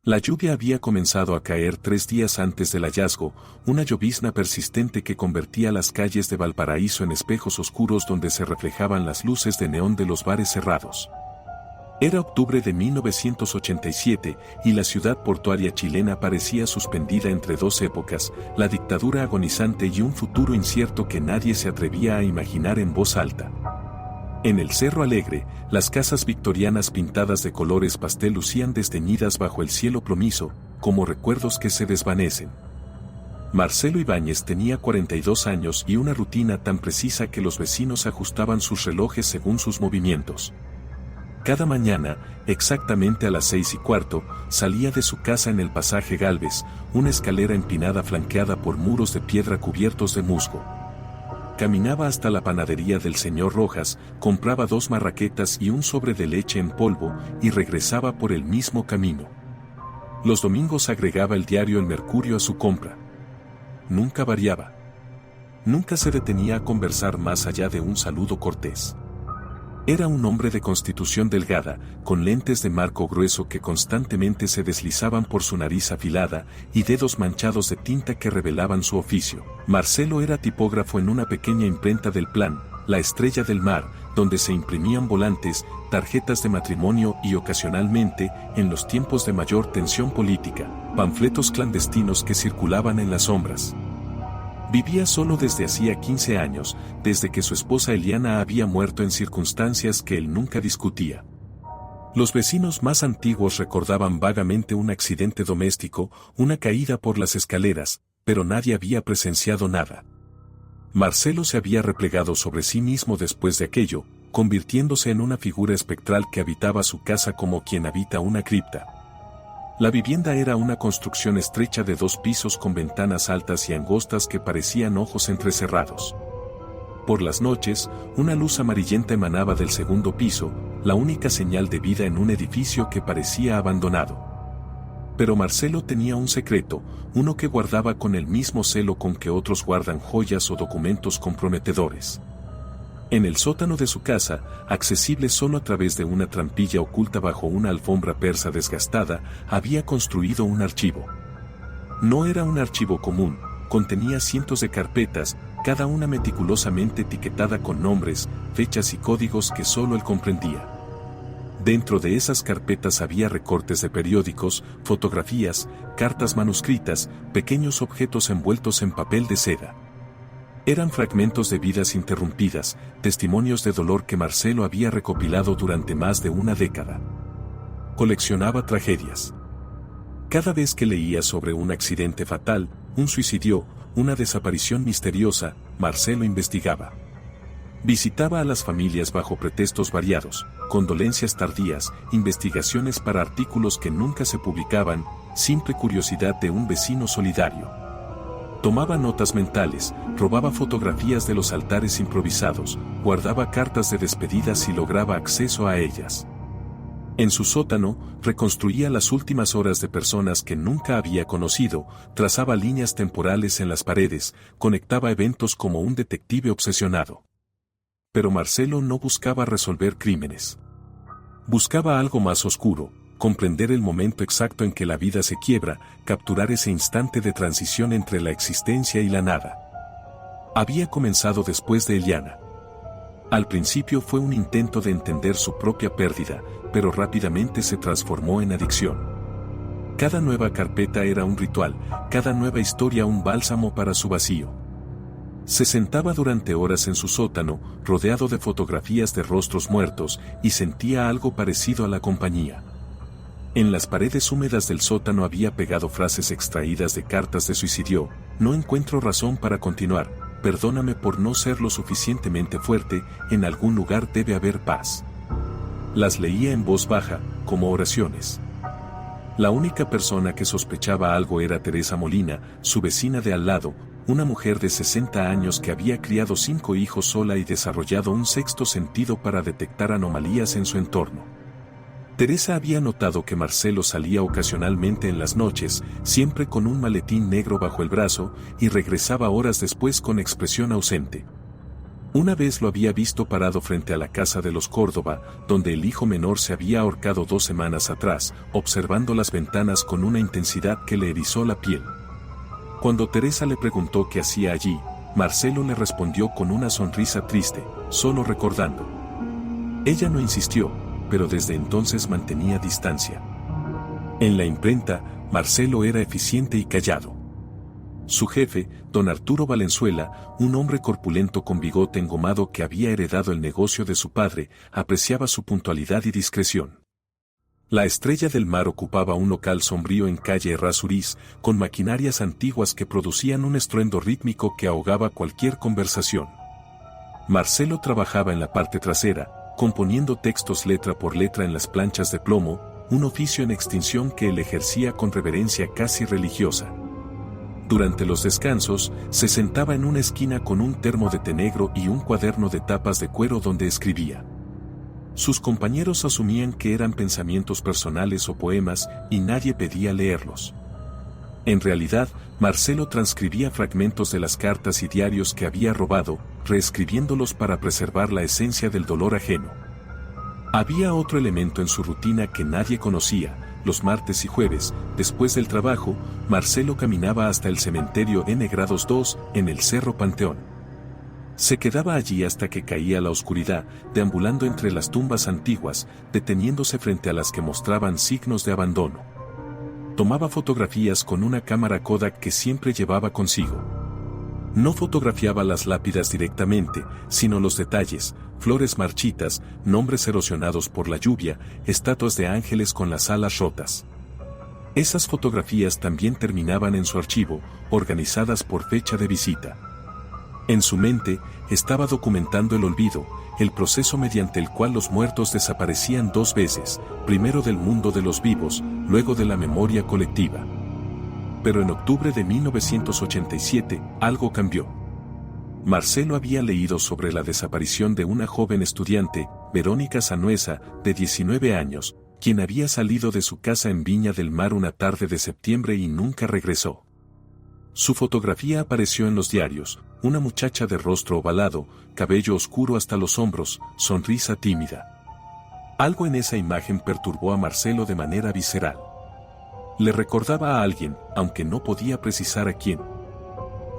La lluvia había comenzado a caer 3 días antes del hallazgo, una llovizna persistente que convertía las calles de Valparaíso en espejos oscuros donde se reflejaban las luces de neón de los bares cerrados. Era octubre de 1987 y la ciudad portuaria chilena parecía suspendida entre dos épocas, la dictadura agonizante y un futuro incierto que nadie se atrevía a imaginar en voz alta. En el Cerro Alegre, las casas victorianas pintadas de colores pastel lucían desteñidas bajo el cielo plomizo, como recuerdos que se desvanecen. Marcelo Ibáñez tenía 42 años y una rutina tan precisa que los vecinos ajustaban sus relojes según sus movimientos. Cada mañana, exactamente a las 6:15, salía de su casa en el pasaje Gálvez, una escalera empinada flanqueada por muros de piedra cubiertos de musgo. Caminaba hasta la panadería del señor Rojas, compraba 2 marraquetas y un sobre de leche en polvo y regresaba por el mismo camino. Los domingos agregaba el diario El Mercurio a su compra. Nunca variaba. Nunca se detenía a conversar más allá de un saludo cortés. Era un hombre de constitución delgada, con lentes de marco grueso que constantemente se deslizaban por su nariz afilada y dedos manchados de tinta que revelaban su oficio. Marcelo era tipógrafo en una pequeña imprenta del Plan, La Estrella del Mar, donde se imprimían volantes, tarjetas de matrimonio y ocasionalmente, en los tiempos de mayor tensión política, panfletos clandestinos que circulaban en las sombras. Vivía solo desde hacía 15 años, desde que su esposa Eliana había muerto en circunstancias que él nunca discutía. Los vecinos más antiguos recordaban vagamente un accidente doméstico, una caída por las escaleras, pero nadie había presenciado nada. Marcelo se había replegado sobre sí mismo después de aquello, convirtiéndose en una figura espectral que habitaba su casa como quien habita una cripta. La vivienda era una construcción estrecha de 2 pisos con ventanas altas y angostas que parecían ojos entrecerrados. Por las noches, una luz amarillenta emanaba del segundo piso, la única señal de vida en un edificio que parecía abandonado. Pero Marcelo tenía un secreto, uno que guardaba con el mismo celo con que otros guardan joyas o documentos comprometedores. En el sótano de su casa, accesible solo a través de una trampilla oculta bajo una alfombra persa desgastada, había construido un archivo. No era un archivo común, contenía cientos de carpetas, cada una meticulosamente etiquetada con nombres, fechas y códigos que solo él comprendía. Dentro de esas carpetas había recortes de periódicos, fotografías, cartas manuscritas, pequeños objetos envueltos en papel de seda. Eran fragmentos de vidas interrumpidas, testimonios de dolor que Marcelo había recopilado durante más de una década. Coleccionaba tragedias. Cada vez que leía sobre un accidente fatal, un suicidio, una desaparición misteriosa, Marcelo investigaba. Visitaba a las familias bajo pretextos variados, condolencias tardías, investigaciones para artículos que nunca se publicaban, simple curiosidad de un vecino solidario. Tomaba notas mentales, robaba fotografías de los altares improvisados, guardaba cartas de despedidas y lograba acceso a ellas. En su sótano, reconstruía las últimas horas de personas que nunca había conocido, trazaba líneas temporales en las paredes, conectaba eventos como un detective obsesionado. Pero Marcelo no buscaba resolver crímenes. Buscaba algo más oscuro, comprender el momento exacto en que la vida se quiebra, capturar ese instante de transición entre la existencia y la nada. Había comenzado después de Eliana. Al principio fue un intento de entender su propia pérdida, pero rápidamente se transformó en adicción. Cada nueva carpeta era un ritual, cada nueva historia un bálsamo para su vacío. Se sentaba durante horas en su sótano, rodeado de fotografías de rostros muertos, y sentía algo parecido a la compañía. En las paredes húmedas del sótano había pegado frases extraídas de cartas de suicidio: no encuentro razón para continuar, perdóname por no ser lo suficientemente fuerte, en algún lugar debe haber paz. Las leía en voz baja, como oraciones. La única persona que sospechaba algo era Teresa Molina, su vecina de al lado, una mujer de 60 años que había criado 5 hijos sola y desarrollado un sexto sentido para detectar anomalías en su entorno. Teresa había notado que Marcelo salía ocasionalmente en las noches, siempre con un maletín negro bajo el brazo, y regresaba horas después con expresión ausente. Una vez lo había visto parado frente a la casa de los Córdoba, donde el hijo menor se había ahorcado 2 semanas atrás, observando las ventanas con una intensidad que le erizó la piel. Cuando Teresa le preguntó qué hacía allí, Marcelo le respondió con una sonrisa triste, solo recordando. Ella no insistió, pero desde entonces mantenía distancia. En la imprenta, Marcelo era eficiente y callado. Su jefe, don Arturo Valenzuela, un hombre corpulento con bigote engomado que había heredado el negocio de su padre, apreciaba su puntualidad y discreción. La Estrella del Mar ocupaba un local sombrío en calle Errázuriz, con maquinarias antiguas que producían un estruendo rítmico que ahogaba cualquier conversación. Marcelo trabajaba en la parte trasera, componiendo textos letra por letra en las planchas de plomo, un oficio en extinción que él ejercía con reverencia casi religiosa. Durante los descansos, se sentaba en una esquina con un termo de té negro y un cuaderno de tapas de cuero donde escribía. Sus compañeros asumían que eran pensamientos personales o poemas y nadie pedía leerlos. En realidad, Marcelo transcribía fragmentos de las cartas y diarios que había robado, reescribiéndolos para preservar la esencia del dolor ajeno. Había otro elemento en su rutina que nadie conocía. Los martes y jueves, después del trabajo, Marcelo caminaba hasta el cementerio N Grados 2, en el Cerro Panteón. Se quedaba allí hasta que caía la oscuridad, deambulando entre las tumbas antiguas, deteniéndose frente a las que mostraban signos de abandono. Tomaba fotografías con una cámara Kodak que siempre llevaba consigo. No fotografiaba las lápidas directamente, sino los detalles, flores marchitas, nombres erosionados por la lluvia, estatuas de ángeles con las alas rotas. Esas fotografías también terminaban en su archivo, organizadas por fecha de visita. En su mente, estaba documentando el olvido, el proceso mediante el cual los muertos desaparecían 2 veces, primero del mundo de los vivos, luego de la memoria colectiva. Pero en octubre de 1987, algo cambió. Marcelo había leído sobre la desaparición de una joven estudiante, Verónica Sanhueza, de 19 años, quien había salido de su casa en Viña del Mar una tarde de septiembre y nunca regresó. Su fotografía apareció en los diarios, una muchacha de rostro ovalado, cabello oscuro hasta los hombros, sonrisa tímida. Algo en esa imagen perturbó a Marcelo de manera visceral. Le recordaba a alguien, aunque no podía precisar a quién.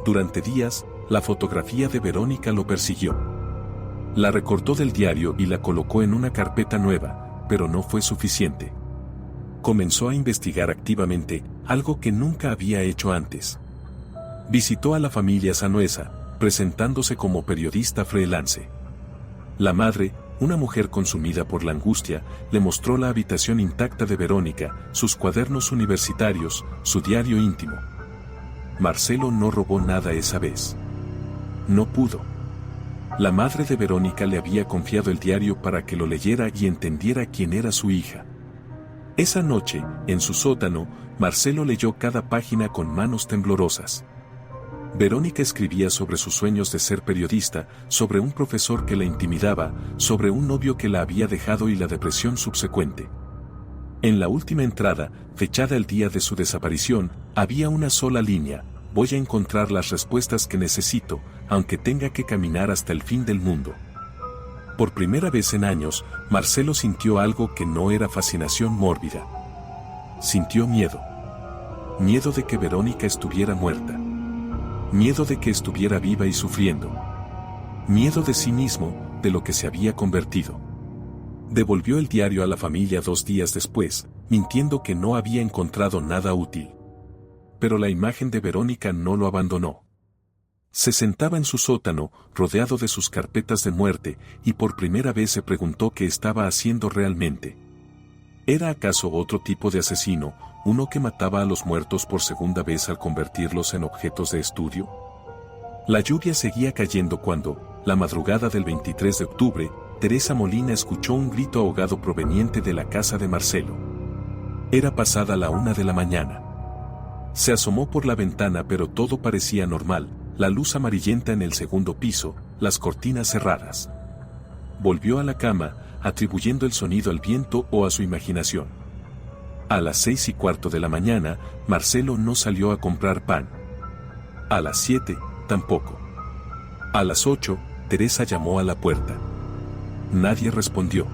Durante días, la fotografía de Verónica lo persiguió. La recortó del diario y la colocó en una carpeta nueva, pero no fue suficiente. Comenzó a investigar activamente, algo que nunca había hecho antes. Visitó a la familia Sanhueza, presentándose como periodista freelance. La madre, una mujer consumida por la angustia, le mostró la habitación intacta de Verónica, sus cuadernos universitarios, su diario íntimo. Marcelo no robó nada esa vez. No pudo. La madre de Verónica le había confiado el diario para que lo leyera y entendiera quién era su hija. Esa noche, en su sótano, Marcelo leyó cada página con manos temblorosas. Verónica escribía sobre sus sueños de ser periodista, sobre un profesor que la intimidaba, sobre un novio que la había dejado y la depresión subsecuente. En la última entrada, fechada el día de su desaparición, había una sola línea: voy a encontrar las respuestas que necesito, aunque tenga que caminar hasta el fin del mundo. Por primera vez en años, Marcelo sintió algo que no era fascinación mórbida. Sintió miedo. Miedo de que Verónica estuviera muerta. Miedo de que estuviera viva y sufriendo. Miedo de sí mismo, de lo que se había convertido. Devolvió el diario a la familia 2 días después, mintiendo que no había encontrado nada útil. Pero la imagen de Verónica no lo abandonó. Se sentaba en su sótano, rodeado de sus carpetas de muerte, y por primera vez se preguntó qué estaba haciendo realmente. ¿Era acaso otro tipo de asesino, uno que mataba a los muertos por segunda vez al convertirlos en objetos de estudio? La lluvia seguía cayendo cuando, la madrugada del 23 de octubre, Teresa Molina escuchó un grito ahogado proveniente de la casa de Marcelo. Era pasada la 1 de la mañana. Se asomó por la ventana, pero todo parecía normal, la luz amarillenta en el segundo piso, las cortinas cerradas. Volvió a la cama, atribuyendo el sonido al viento o a su imaginación. A las 6:15 de la mañana, Marcelo no salió a comprar pan. A las 7, tampoco. A las 8, Teresa llamó a la puerta. Nadie respondió.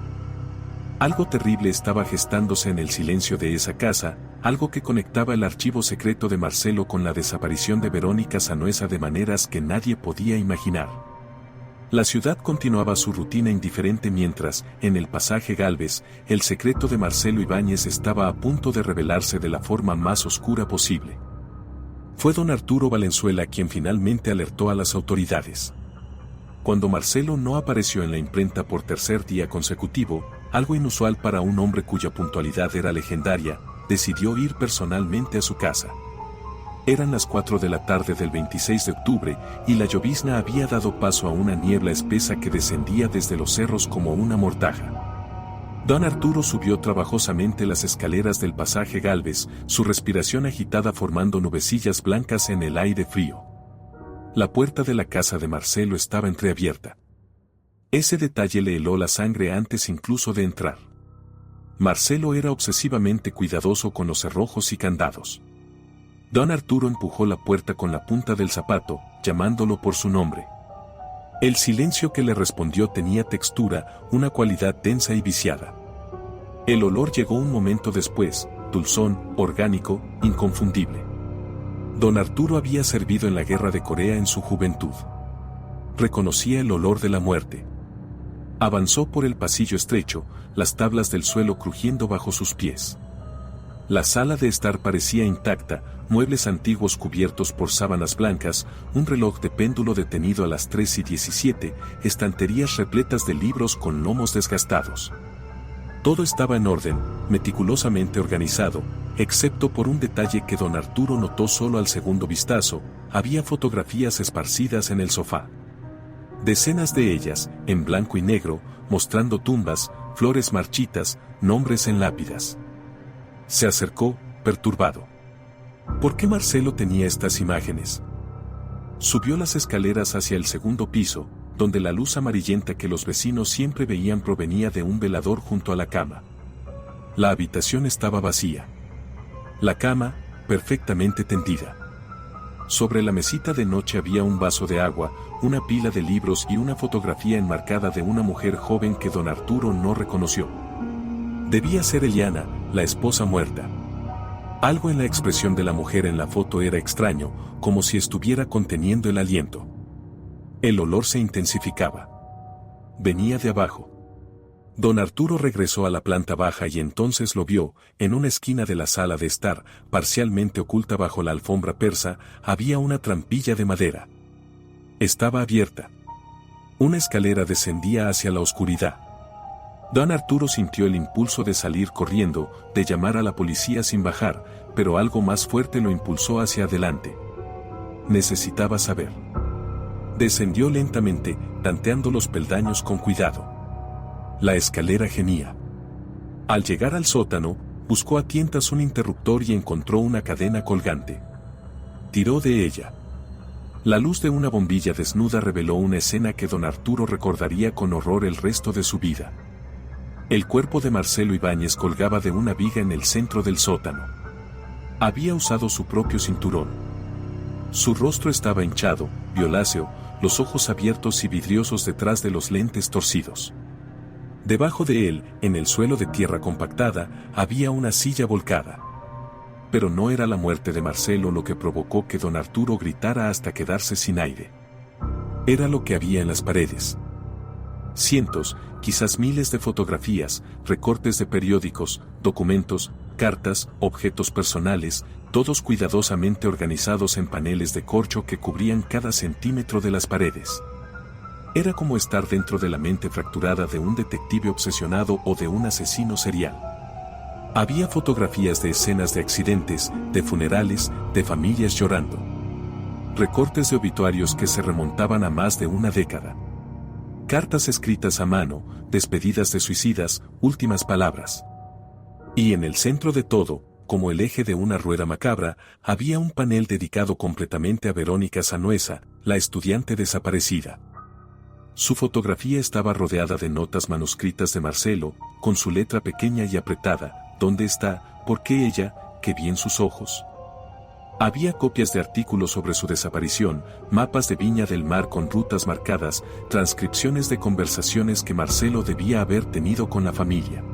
Algo terrible estaba gestándose en el silencio de esa casa, algo que conectaba el archivo secreto de Marcelo con la desaparición de Verónica Sanhueza de maneras que nadie podía imaginar. La ciudad continuaba su rutina indiferente mientras, en el pasaje Gálvez, el secreto de Marcelo Ibáñez estaba a punto de revelarse de la forma más oscura posible. Fue don Arturo Valenzuela quien finalmente alertó a las autoridades. Cuando Marcelo no apareció en la imprenta por tercer día consecutivo, algo inusual para un hombre cuya puntualidad era legendaria, decidió ir personalmente a su casa. Eran las 4 de la tarde del 26 de octubre y la llovizna había dado paso a una niebla espesa que descendía desde los cerros como una mortaja. Don Arturo subió trabajosamente las escaleras del pasaje Gálvez, su respiración agitada formando nubecillas blancas en el aire frío. La puerta de la casa de Marcelo estaba entreabierta. Ese detalle le heló la sangre antes incluso de entrar. Marcelo era obsesivamente cuidadoso con los cerrojos y candados. Don Arturo empujó la puerta con la punta del zapato, llamándolo por su nombre. El silencio que le respondió tenía textura, una cualidad densa y viciada. El olor llegó un momento después, dulzón, orgánico, inconfundible. Don Arturo había servido en la guerra de Corea en su juventud. Reconocía el olor de la muerte. Avanzó por el pasillo estrecho, las tablas del suelo crujiendo bajo sus pies. La sala de estar parecía intacta, muebles antiguos cubiertos por sábanas blancas, un reloj de péndulo detenido a las 3:17, estanterías repletas de libros con lomos desgastados. Todo estaba en orden, meticulosamente organizado, excepto por un detalle que don Arturo notó solo al segundo vistazo: había fotografías esparcidas en el sofá. Decenas de ellas, en blanco y negro, mostrando tumbas, flores marchitas, nombres en lápidas. Se acercó, perturbado. ¿Por qué Marcelo tenía estas imágenes? Subió las escaleras hacia el segundo piso, donde la luz amarillenta que los vecinos siempre veían provenía de un velador junto a la cama. La habitación estaba vacía. La cama, perfectamente tendida. Sobre la mesita de noche había un vaso de agua, una pila de libros y una fotografía enmarcada de una mujer joven que don Arturo no reconoció. Debía ser Eliana, la esposa muerta. Algo en la expresión de la mujer en la foto era extraño, como si estuviera conteniendo el aliento. El olor se intensificaba. Venía de abajo. Don Arturo regresó a la planta baja y entonces lo vio. En una esquina de la sala de estar, parcialmente oculta bajo la alfombra persa, había una trampilla de madera. Estaba abierta. Una escalera descendía hacia la oscuridad. Don Arturo sintió el impulso de salir corriendo, de llamar a la policía sin bajar, pero algo más fuerte lo impulsó hacia adelante. Necesitaba saber. Descendió lentamente, tanteando los peldaños con cuidado. La escalera gemía. Al llegar al sótano, buscó a tientas un interruptor y encontró una cadena colgante. Tiró de ella. La luz de una bombilla desnuda reveló una escena que don Arturo recordaría con horror el resto de su vida. El cuerpo de Marcelo Ibáñez colgaba de una viga en el centro del sótano. Había usado su propio cinturón. Su rostro estaba hinchado, violáceo, los ojos abiertos y vidriosos detrás de los lentes torcidos. Debajo de él, en el suelo de tierra compactada, había una silla volcada. Pero no era la muerte de Marcelo lo que provocó que don Arturo gritara hasta quedarse sin aire. Era lo que había en las paredes. Cientos, quizás miles de fotografías, recortes de periódicos, documentos, cartas, objetos personales, todos cuidadosamente organizados en paneles de corcho que cubrían cada centímetro de las paredes. Era como estar dentro de la mente fracturada de un detective obsesionado o de un asesino serial. Había fotografías de escenas de accidentes, de funerales, de familias llorando. Recortes de obituarios que se remontaban a más de una década. Cartas escritas a mano, despedidas de suicidas, últimas palabras. Y en el centro de todo, como el eje de una rueda macabra, había un panel dedicado completamente a Verónica Sanhueza, la estudiante desaparecida. Su fotografía estaba rodeada de notas manuscritas de Marcelo, con su letra pequeña y apretada: ¿dónde está? ¿Por qué ella? ¿Qué vi en sus ojos? Había copias de artículos sobre su desaparición, mapas de Viña del Mar con rutas marcadas, transcripciones de conversaciones que Marcelo debía haber tenido con la familia.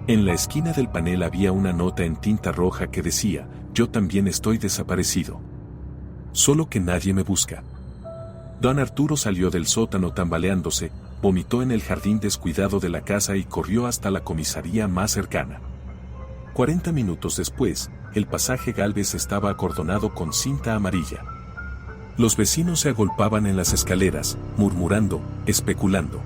En la esquina del panel había una nota en tinta roja que decía: «Yo también estoy desaparecido. Solo que nadie me busca». Don Arturo salió del sótano tambaleándose, vomitó en el jardín descuidado de la casa y corrió hasta la comisaría más cercana. 40 minutos después, el pasaje Gálvez estaba acordonado con cinta amarilla. Los vecinos se agolpaban en las escaleras, murmurando, especulando.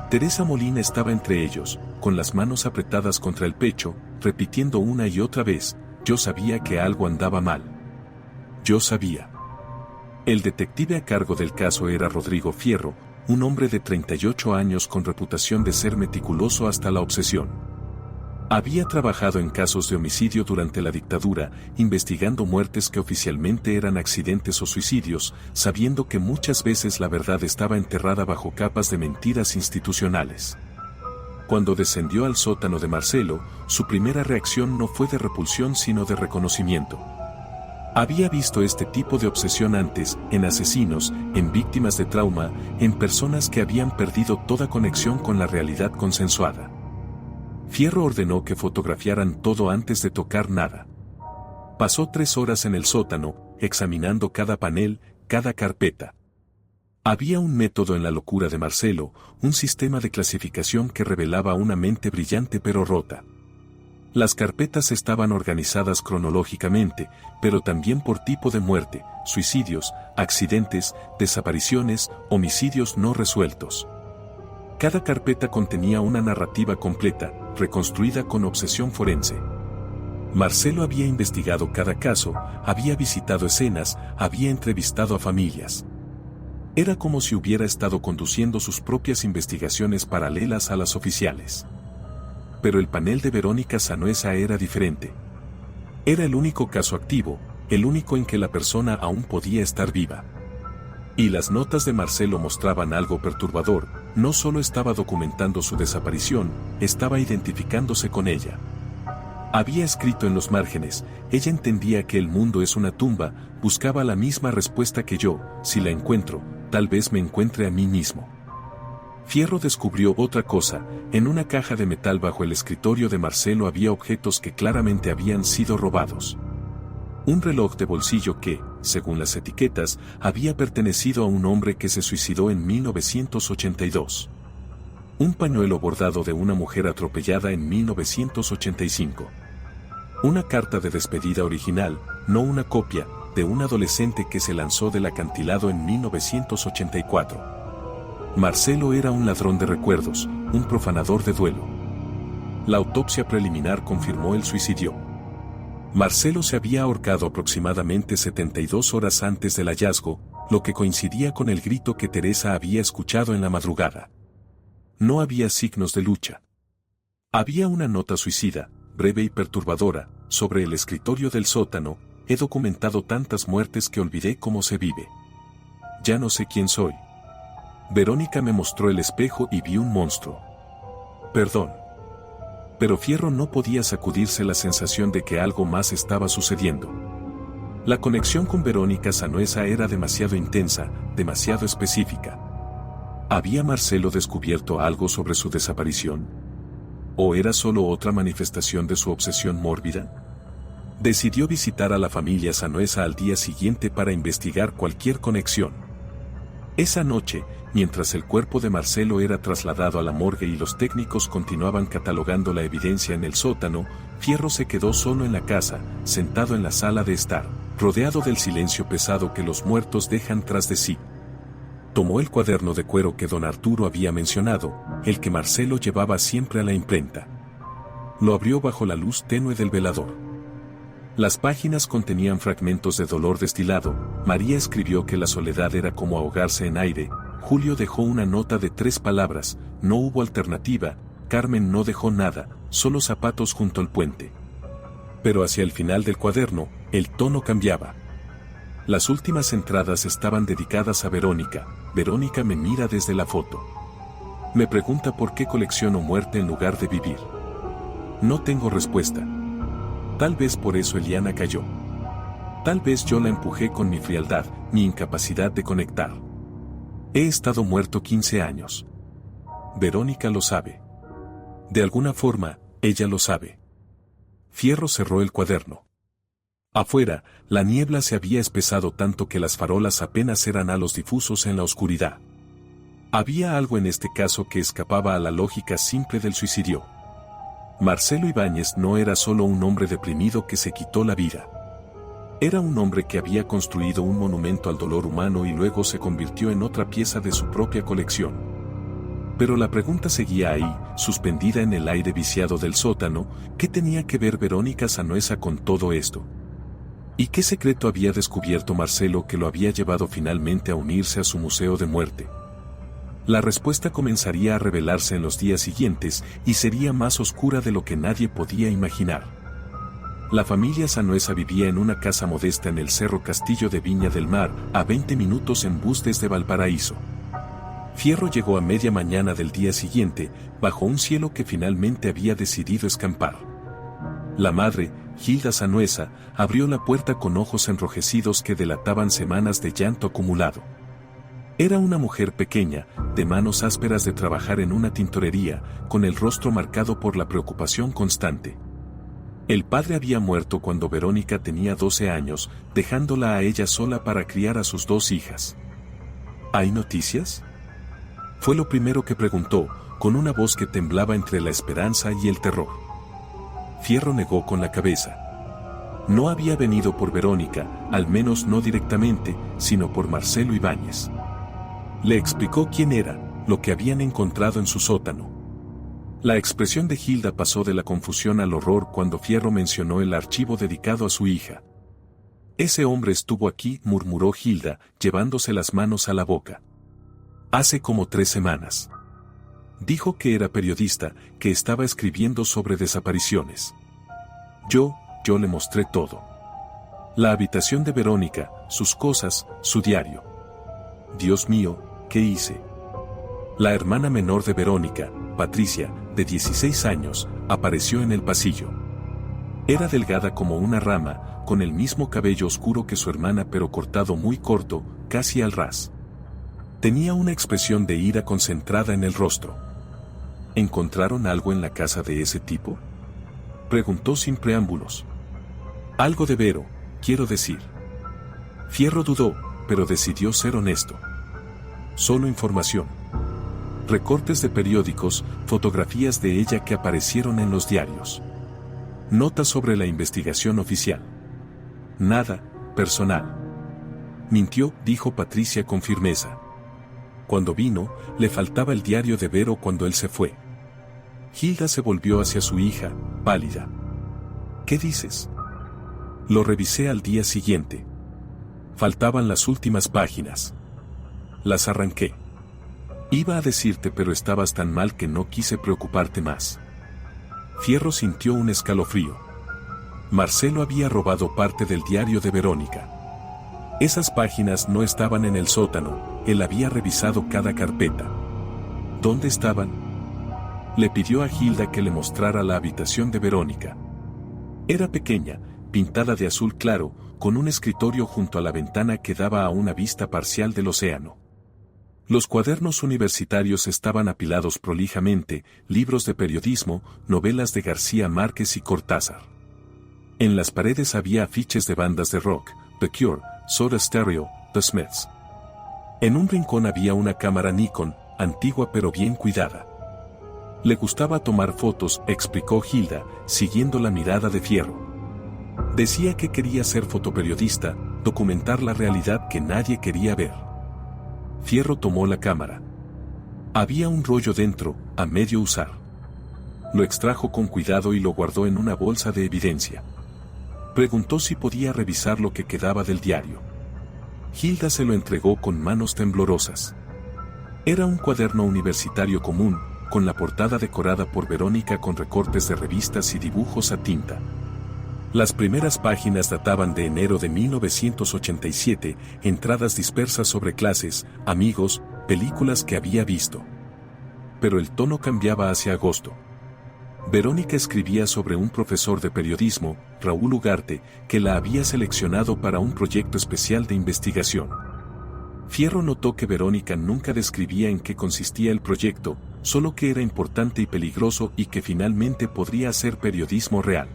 Teresa Molina estaba entre ellos, con las manos apretadas contra el pecho, repitiendo una y otra vez: «Yo sabía que algo andaba mal. Yo sabía». El detective a cargo del caso era Rodrigo Fierro, un hombre de 38 años con reputación de ser meticuloso hasta la obsesión. Había trabajado en casos de homicidio durante la dictadura, investigando muertes que oficialmente eran accidentes o suicidios, sabiendo que muchas veces la verdad estaba enterrada bajo capas de mentiras institucionales. Cuando descendió al sótano de Marcelo, su primera reacción no fue de repulsión sino de reconocimiento. Había visto este tipo de obsesión antes, en asesinos, en víctimas de trauma, en personas que habían perdido toda conexión con la realidad consensuada. Fierro ordenó que fotografiaran todo antes de tocar nada. Pasó 3 horas en el sótano, examinando cada panel, cada carpeta. Había un método en la locura de Marcelo, un sistema de clasificación que revelaba una mente brillante pero rota. Las carpetas estaban organizadas cronológicamente, pero también por tipo de muerte: suicidios, accidentes, desapariciones, homicidios no resueltos. Cada carpeta contenía una narrativa completa, reconstruida con obsesión forense. Marcelo había investigado cada caso, había visitado escenas, había entrevistado a familias. Era como si hubiera estado conduciendo sus propias investigaciones paralelas a las oficiales. Pero el panel de Verónica Sanhueza era diferente. Era el único caso activo, el único en que la persona aún podía estar viva. Y las notas de Marcelo mostraban algo perturbador: no solo estaba documentando su desaparición, estaba identificándose con ella. Había escrito en los márgenes: «Ella entendía que el mundo es una tumba, buscaba la misma respuesta que yo, si la encuentro, tal vez me encuentre a mí mismo». Fierro descubrió otra cosa: en una caja de metal bajo el escritorio de Marcelo había objetos que claramente habían sido robados. Un reloj de bolsillo que, según las etiquetas, había pertenecido a un hombre que se suicidó en 1982. Un pañuelo bordado de una mujer atropellada en 1985. Una carta de despedida original, no una copia, de un adolescente que se lanzó del acantilado en 1984. Marcelo era un ladrón de recuerdos, un profanador de duelo. La autopsia preliminar confirmó el suicidio. Marcelo se había ahorcado aproximadamente 72 horas antes del hallazgo, lo que coincidía con el grito que Teresa había escuchado en la madrugada. No había signos de lucha. Había una nota suicida, breve y perturbadora, sobre el escritorio del sótano: «He documentado tantas muertes que olvidé cómo se vive. Ya no sé quién soy. Verónica me mostró el espejo y vi un monstruo. Perdón». Pero Fierro no podía sacudirse la sensación de que algo más estaba sucediendo. La conexión con Verónica Sanhueza era demasiado intensa, demasiado específica. ¿Había Marcelo descubierto algo sobre su desaparición? ¿O era solo otra manifestación de su obsesión mórbida? Decidió visitar a la familia Sanhueza al día siguiente para investigar cualquier conexión. Esa noche, mientras el cuerpo de Marcelo era trasladado a la morgue y los técnicos continuaban catalogando la evidencia en el sótano, Fierro se quedó solo en la casa, sentado en la sala de estar, rodeado del silencio pesado que los muertos dejan tras de sí. Tomó el cuaderno de cuero que don Arturo había mencionado, el que Marcelo llevaba siempre a la imprenta. Lo abrió bajo la luz tenue del velador. Las páginas contenían fragmentos de dolor destilado. María escribió que la soledad era como ahogarse en aire. Julio dejó una nota de 3 palabras: no hubo alternativa. Carmen no dejó nada, solo zapatos junto al puente. Pero hacia el final del cuaderno, el tono cambiaba. Las últimas entradas estaban dedicadas a Verónica. Verónica me mira desde la foto. Me pregunta por qué colecciono muerte en lugar de vivir. No tengo respuesta. Tal vez por eso Eliana cayó. Tal vez yo la empujé con mi frialdad, mi incapacidad de conectar. He estado muerto 15 años. Verónica lo sabe. De alguna forma, ella lo sabe. Fierro cerró el cuaderno. Afuera, la niebla se había espesado tanto que las farolas apenas eran halos difusos en la oscuridad. Había algo en este caso que escapaba a la lógica simple del suicidio. Marcelo Ibáñez no era solo un hombre deprimido que se quitó la vida. Era un hombre que había construido un monumento al dolor humano y luego se convirtió en otra pieza de su propia colección. Pero la pregunta seguía ahí, suspendida en el aire viciado del sótano: ¿qué tenía que ver Verónica Sanhueza con todo esto? ¿Y qué secreto había descubierto Marcelo que lo había llevado finalmente a unirse a su museo de muerte? La respuesta comenzaría a revelarse en los días siguientes y sería más oscura de lo que nadie podía imaginar. La familia Sanhueza vivía en una casa modesta en el Cerro Castillo de Viña del Mar, a 20 minutos en bus desde Valparaíso. Fierro llegó a media mañana del día siguiente, bajo un cielo que finalmente había decidido escampar. La madre, Hilda Sanhueza, abrió la puerta con ojos enrojecidos que delataban semanas de llanto acumulado. Era una mujer pequeña, de manos ásperas de trabajar en una tintorería, con el rostro marcado por la preocupación constante. El padre había muerto cuando Verónica tenía 12 años, dejándola a ella sola para criar a sus 2 hijas. ¿Hay noticias?, fue lo primero que preguntó, con una voz que temblaba entre la esperanza y el terror. Fierro negó con la cabeza. No había venido por Verónica, al menos no directamente, sino por Marcelo Ibáñez. Le explicó quién era, lo que habían encontrado en su sótano. La expresión de Hilda pasó de la confusión al horror cuando Fierro mencionó el archivo dedicado a su hija. Ese hombre estuvo aquí, murmuró Hilda, llevándose las manos a la boca. Hace como 3 semanas. Dijo que era periodista, que estaba escribiendo sobre desapariciones. Yo le mostré todo. La habitación de Verónica, sus cosas, su diario. Dios mío, ¿qué hice? La hermana menor de Verónica, Patricia, de 16 años, apareció en el pasillo. Era delgada como una rama, con el mismo cabello oscuro que su hermana pero cortado muy corto, casi al ras. Tenía una expresión de ira concentrada en el rostro. ¿Encontraron algo en la casa de ese tipo?, preguntó sin preámbulos. Algo de Vero, quiero decir. Fierro dudó, pero decidió ser honesto. Solo información. Recortes de periódicos, fotografías de ella que aparecieron en los diarios. Notas sobre la investigación oficial. Nada personal. Mintió, dijo Patricia con firmeza. Cuando vino, le faltaba el diario de Vero cuando él se fue. Hilda se volvió hacia su hija, pálida. ¿Qué dices? Lo revisé al día siguiente. Faltaban las últimas páginas. Las arranqué. Iba a decirte, pero estabas tan mal que no quise preocuparte más. Fierro sintió un escalofrío. Marcelo había robado parte del diario de Verónica. Esas páginas no estaban en el sótano, él había revisado cada carpeta. ¿Dónde estaban? Le pidió a Hilda que le mostrara la habitación de Verónica. Era pequeña, pintada de azul claro, con un escritorio junto a la ventana que daba a una vista parcial del océano. Los cuadernos universitarios estaban apilados prolijamente, libros de periodismo, novelas de García Márquez y Cortázar. En las paredes había afiches de bandas de rock, The Cure, Soda Stereo, The Smiths. En un rincón había una cámara Nikon, antigua pero bien cuidada. Le gustaba tomar fotos, explicó Hilda, siguiendo la mirada de Fierro. Decía que quería ser fotoperiodista, documentar la realidad que nadie quería ver. Fierro tomó la cámara. Había un rollo dentro, a medio usar. Lo extrajo con cuidado y lo guardó en una bolsa de evidencia. Preguntó si podía revisar lo que quedaba del diario. Hilda se lo entregó con manos temblorosas. Era un cuaderno universitario común, con la portada decorada por Verónica con recortes de revistas y dibujos a tinta. Las primeras páginas databan de enero de 1987, entradas dispersas sobre clases, amigos, películas que había visto. Pero el tono cambiaba hacia agosto. Verónica escribía sobre un profesor de periodismo, Raúl Ugarte, que la había seleccionado para un proyecto especial de investigación. Fierro notó que Verónica nunca describía en qué consistía el proyecto, solo que era importante y peligroso y que finalmente podría ser periodismo real.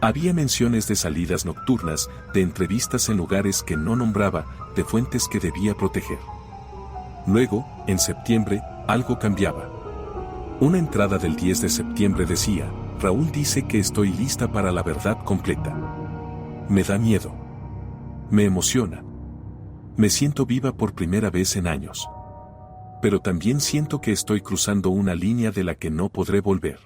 Había menciones de salidas nocturnas, de entrevistas en lugares que no nombraba, de fuentes que debía proteger. Luego, en septiembre, algo cambiaba. Una entrada del 10 de septiembre decía: Raúl dice que estoy lista para la verdad completa. Me da miedo. Me emociona. Me siento viva por primera vez en años. Pero también siento que estoy cruzando una línea de la que no podré volver.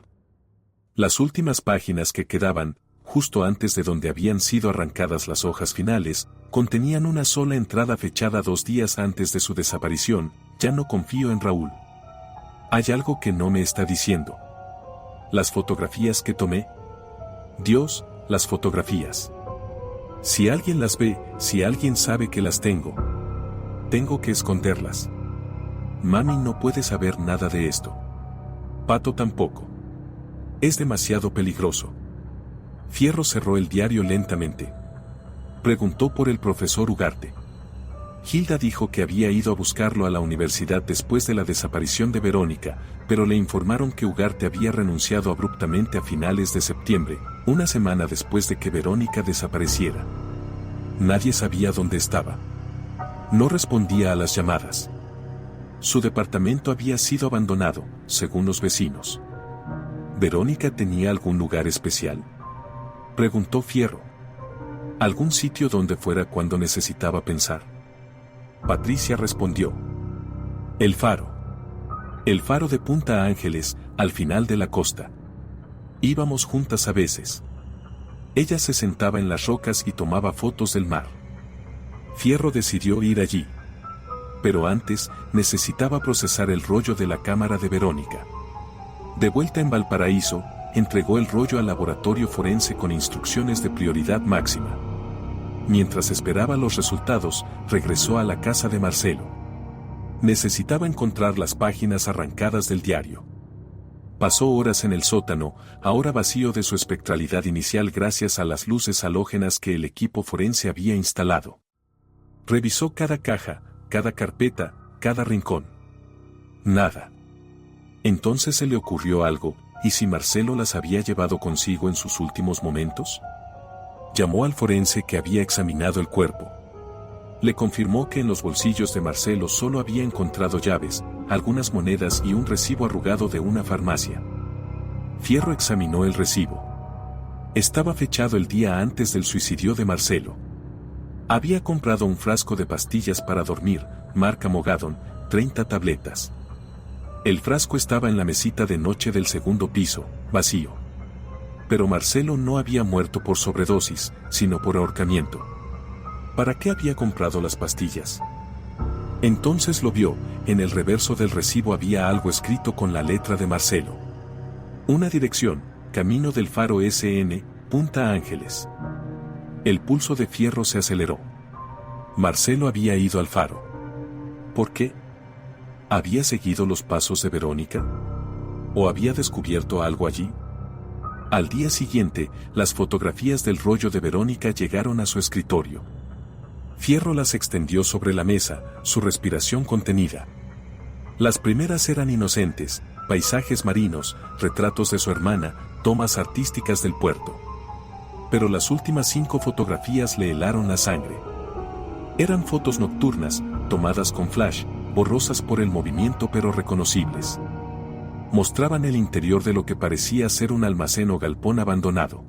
Las últimas páginas que quedaban, justo antes de donde habían sido arrancadas las hojas finales, contenían una sola entrada fechada 2 días antes de su desaparición: ya no confío en Raúl. Hay algo que no me está diciendo. Las fotografías que tomé. Dios, las fotografías. Si alguien las ve, si alguien sabe que las tengo que esconderlas. Mami no puede saber nada de esto. Pato tampoco. Es demasiado peligroso. Fierro cerró el diario lentamente. Preguntó por el profesor Ugarte. Hilda dijo que había ido a buscarlo a la universidad después de la desaparición de Verónica, pero le informaron que Ugarte había renunciado abruptamente a finales de septiembre, una semana después de que Verónica desapareciera. Nadie sabía dónde estaba. No respondía a las llamadas. Su departamento había sido abandonado, según los vecinos. ¿Verónica tenía algún lugar especial?, preguntó Fierro. ¿Algún sitio donde fuera cuando necesitaba pensar? Patricia respondió: el faro. El faro de Punta Ángeles, al final de la costa. Íbamos juntas a veces. Ella se sentaba en las rocas y tomaba fotos del mar. Fierro decidió ir allí. Pero antes, necesitaba procesar el rollo de la cámara de Verónica. De vuelta en Valparaíso, entregó el rollo al laboratorio forense con instrucciones de prioridad máxima. Mientras esperaba los resultados, regresó a la casa de Marcelo. Necesitaba encontrar las páginas arrancadas del diario. Pasó horas en el sótano, ahora vacío de su espectralidad inicial gracias a las luces halógenas que el equipo forense había instalado. Revisó cada caja, cada carpeta, cada rincón. Nada. Entonces se le ocurrió algo: ¿y si Marcelo las había llevado consigo en sus últimos momentos? Llamó al forense que había examinado el cuerpo. Le confirmó que en los bolsillos de Marcelo solo había encontrado llaves, algunas monedas y un recibo arrugado de una farmacia. Fierro examinó el recibo. Estaba fechado el día antes del suicidio de Marcelo. Había comprado un frasco de pastillas para dormir, marca Mogadon, 30 tabletas. El frasco estaba en la mesita de noche del segundo piso, vacío. Pero Marcelo no había muerto por sobredosis, sino por ahorcamiento. ¿Para qué había comprado las pastillas? Entonces lo vio: en el reverso del recibo había algo escrito con la letra de Marcelo. Una dirección: Camino del Faro SN, Punta Ángeles. El pulso de Fierro se aceleró. Marcelo había ido al faro. ¿Por qué? ¿Había seguido los pasos de Verónica? ¿O había descubierto algo allí? Al día siguiente, las fotografías del rollo de Verónica llegaron a su escritorio. Fierro las extendió sobre la mesa, su respiración contenida. Las primeras eran inocentes: paisajes marinos, retratos de su hermana, tomas artísticas del puerto. Pero las últimas 5 fotografías le helaron la sangre. Eran fotos nocturnas, tomadas con flash, borrosas por el movimiento pero reconocibles. Mostraban el interior de lo que parecía ser un almacén o galpón abandonado.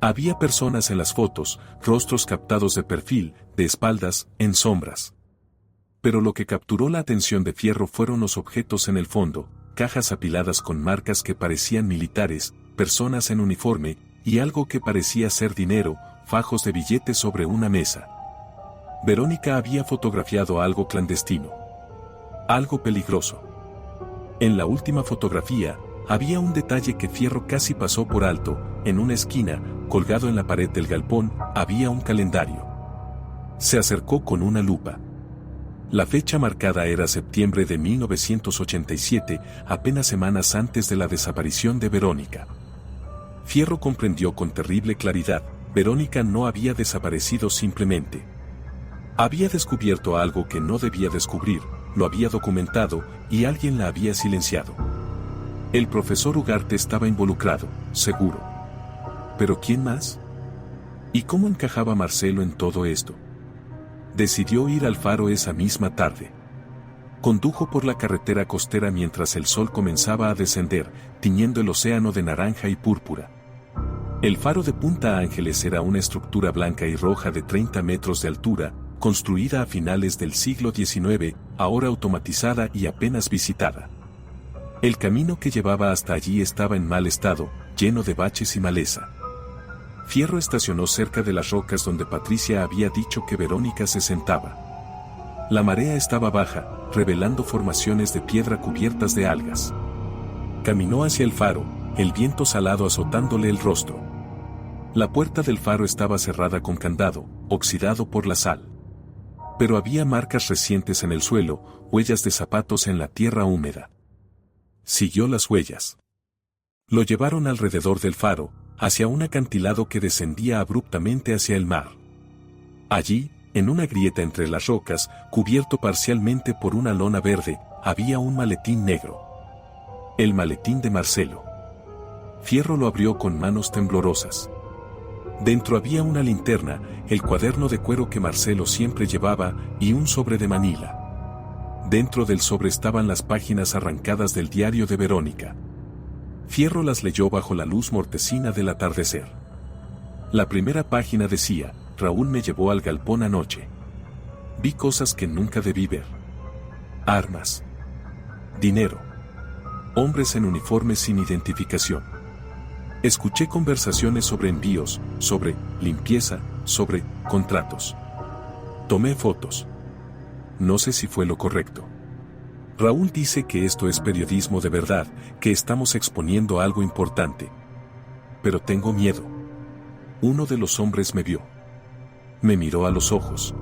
Había personas en las fotos, rostros captados de perfil, de espaldas, en sombras. Pero lo que capturó la atención de Fierro fueron los objetos en el fondo: cajas apiladas con marcas que parecían militares, personas en uniforme, y algo que parecía ser dinero, fajos de billetes sobre una mesa. Verónica había fotografiado algo clandestino. Algo peligroso. En la última fotografía, había un detalle que Fierro casi pasó por alto: en una esquina, colgado en la pared del galpón, había un calendario. Se acercó con una lupa. La fecha marcada era septiembre de 1987, apenas semanas antes de la desaparición de Verónica. Fierro comprendió con terrible claridad: Verónica no había desaparecido simplemente. Había descubierto algo que no debía descubrir, lo había documentado, y alguien la había silenciado. El profesor Ugarte estaba involucrado, seguro. ¿Pero quién más? ¿Y cómo encajaba Marcelo en todo esto? Decidió ir al faro esa misma tarde. Condujo por la carretera costera mientras el sol comenzaba a descender, tiñendo el océano de naranja y púrpura. El faro de Punta Ángeles era una estructura blanca y roja de 30 metros de altura, construida a finales del siglo XIX, ahora automatizada y apenas visitada. El camino que llevaba hasta allí estaba en mal estado, lleno de baches y maleza. Fierro estacionó cerca de las rocas donde Patricia había dicho que Verónica se sentaba. La marea estaba baja, revelando formaciones de piedra cubiertas de algas. Caminó hacia el faro, el viento salado azotándole el rostro. La puerta del faro estaba cerrada con candado, oxidado por la sal. Pero había marcas recientes en el suelo, huellas de zapatos en la tierra húmeda. Siguió las huellas. Lo llevaron alrededor del faro, hacia un acantilado que descendía abruptamente hacia el mar. Allí, en una grieta entre las rocas, cubierto parcialmente por una lona verde, había un maletín negro. El maletín de Marcelo. Fierro lo abrió con manos temblorosas. Dentro había una linterna, el cuaderno de cuero que Marcelo siempre llevaba, y un sobre de Manila. Dentro del sobre estaban las páginas arrancadas del diario de Verónica. Fierro las leyó bajo la luz mortecina del atardecer. La primera página decía: Raúl me llevó al galpón anoche. Vi cosas que nunca debí ver. Armas. Dinero. Hombres en uniformes sin identificación. Escuché conversaciones sobre envíos, sobre limpieza, sobre contratos. Tomé fotos. No sé si fue lo correcto. Raúl dice que esto es periodismo de verdad, que estamos exponiendo algo importante. Pero tengo miedo. Uno de los hombres me vio. Me miró a los ojos.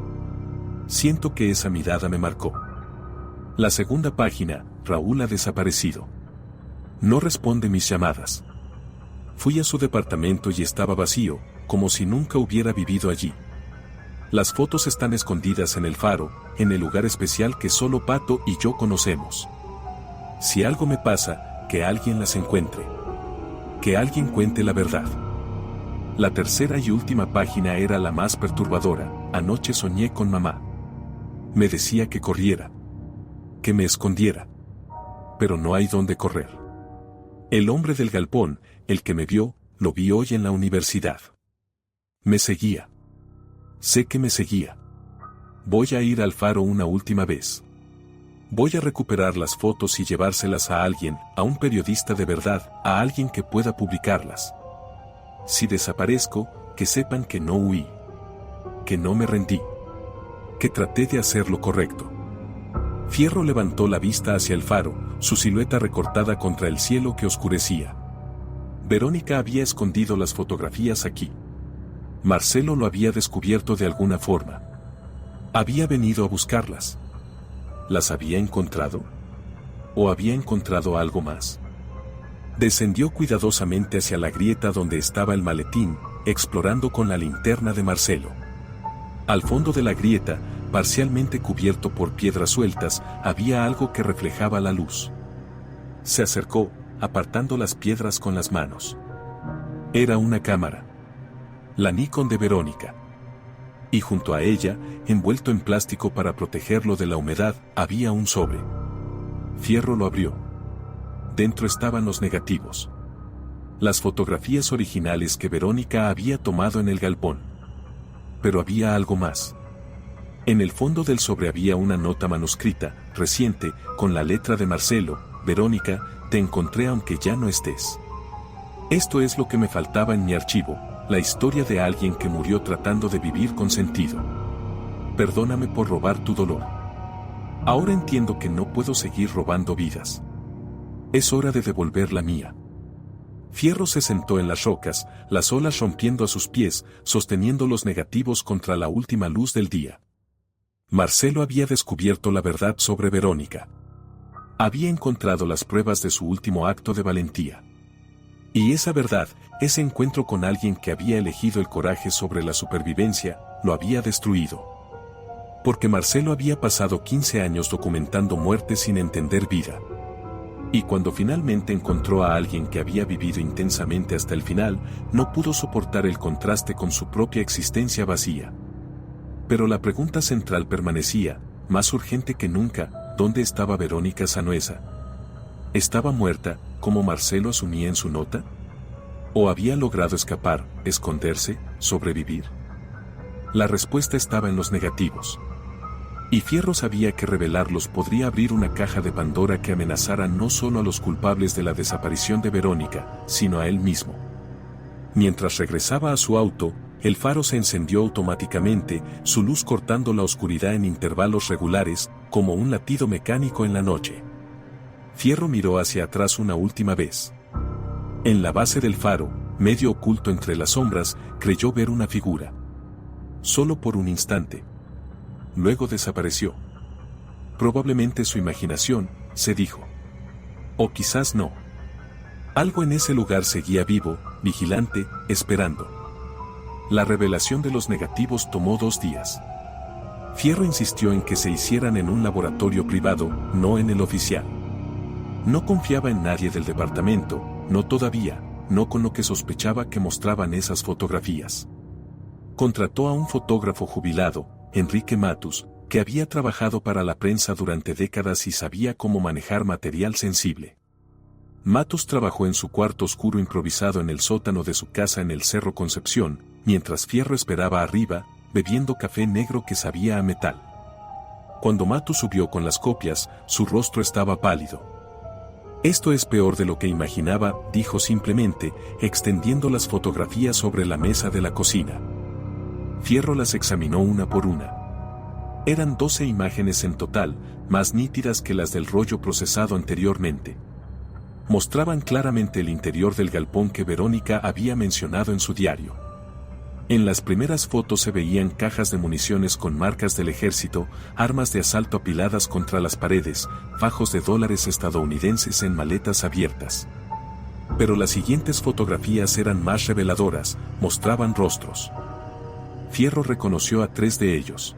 Siento que esa mirada me marcó. La segunda página: Raúl ha desaparecido. No responde mis llamadas. Fui a su departamento y estaba vacío, como si nunca hubiera vivido allí. Las fotos están escondidas en el faro, en el lugar especial que solo Pato y yo conocemos. Si algo me pasa, que alguien las encuentre. Que alguien cuente la verdad. La tercera y última página era la más perturbadora: anoche soñé con mamá. Me decía que corriera. Que me escondiera. Pero no hay dónde correr. El hombre del galpón, el que me vio, lo vi hoy en la universidad. Me seguía. Sé que me seguía. Voy a ir al faro una última vez. Voy a recuperar las fotos y llevárselas a alguien, a un periodista de verdad, a alguien que pueda publicarlas. Si desaparezco, que sepan que no huí. Que no me rendí. Que traté de hacer lo correcto. Fierro levantó la vista hacia el faro, su silueta recortada contra el cielo que oscurecía. Verónica había escondido las fotografías aquí. Marcelo lo había descubierto de alguna forma. Había venido a buscarlas. ¿Las había encontrado? ¿O había encontrado algo más? Descendió cuidadosamente hacia la grieta donde estaba el maletín, explorando con la linterna de Marcelo. Al fondo de la grieta, parcialmente cubierto por piedras sueltas, había algo que reflejaba la luz. Se acercó, apartando las piedras con las manos. Era una cámara. La Nikon de Verónica. Y junto a ella, envuelto en plástico para protegerlo de la humedad, había un sobre. Fierro lo abrió. Dentro estaban los negativos. Las fotografías originales que Verónica había tomado en el galpón. Pero había algo más. En el fondo del sobre había una nota manuscrita, reciente, con la letra de Marcelo: Verónica, te encontré aunque ya no estés. Esto es lo que me faltaba en mi archivo, la historia de alguien que murió tratando de vivir con sentido. Perdóname por robar tu dolor. Ahora entiendo que no puedo seguir robando vidas. Es hora de devolver la mía. Fierro se sentó en las rocas, las olas rompiendo a sus pies, sosteniendo los negativos contra la última luz del día. Marcelo había descubierto la verdad sobre Verónica. Había encontrado las pruebas de su último acto de valentía. Y esa verdad, ese encuentro con alguien que había elegido el coraje sobre la supervivencia, lo había destruido. Porque Marcelo había pasado 15 años documentando muerte sin entender vida. Y cuando finalmente encontró a alguien que había vivido intensamente hasta el final, no pudo soportar el contraste con su propia existencia vacía. Pero la pregunta central permanecía, más urgente que nunca: ¿dónde estaba Verónica Sanhueza? ¿Estaba muerta, como Marcelo asumía en su nota? ¿O había logrado escapar, esconderse, sobrevivir? La respuesta estaba en los negativos. Y Fierro sabía que revelarlos podría abrir una caja de Pandora que amenazara no solo a los culpables de la desaparición de Verónica, sino a él mismo. Mientras regresaba a su auto, el faro se encendió automáticamente, su luz cortando la oscuridad en intervalos regulares, como un latido mecánico en la noche. Fierro miró hacia atrás una última vez. En la base del faro, medio oculto entre las sombras, creyó ver una figura. Solo por un instante. Luego desapareció. Probablemente su imaginación, se dijo. O quizás no. Algo en ese lugar seguía vivo, vigilante, esperando. La revelación de los negativos tomó 2 días. Fierro insistió en que se hicieran en un laboratorio privado, no en el oficial. No confiaba en nadie del departamento, no todavía, no con lo que sospechaba que mostraban esas fotografías. Contrató a un fotógrafo jubilado, Enrique Matus, que había trabajado para la prensa durante décadas y sabía cómo manejar material sensible. Matus trabajó en su cuarto oscuro improvisado en el sótano de su casa en el Cerro Concepción, mientras Fierro esperaba arriba, bebiendo café negro que sabía a metal. Cuando Matus subió con las copias, su rostro estaba pálido. Esto es peor de lo que imaginaba, dijo simplemente, extendiendo las fotografías sobre la mesa de la cocina. Fierro las examinó una por una. Eran 12 imágenes en total, más nítidas que las del rollo procesado anteriormente. Mostraban claramente el interior del galpón que Verónica había mencionado en su diario. En las primeras fotos se veían cajas de municiones con marcas del ejército, armas de asalto apiladas contra las paredes, fajos de dólares estadounidenses en maletas abiertas. Pero las siguientes fotografías eran más reveladoras, mostraban rostros. Fierro reconoció a 3 de ellos.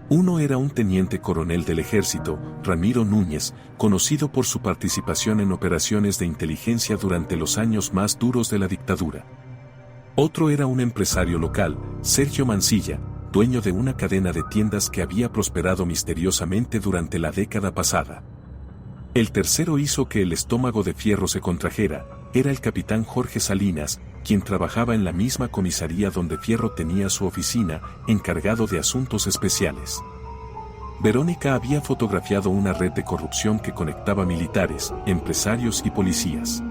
Uno era un teniente coronel del ejército, Ramiro Núñez, conocido por su participación en operaciones de inteligencia durante los años más duros de la dictadura. Otro era un empresario local, Sergio Mancilla, dueño de una cadena de tiendas que había prosperado misteriosamente durante la década pasada. El tercero hizo que el estómago de Fierro se contrajera, era el capitán Jorge Salinas, quien trabajaba en la misma comisaría donde Fierro tenía su oficina, encargado de asuntos especiales. Verónica había fotografiado una red de corrupción que conectaba militares, empresarios y policías.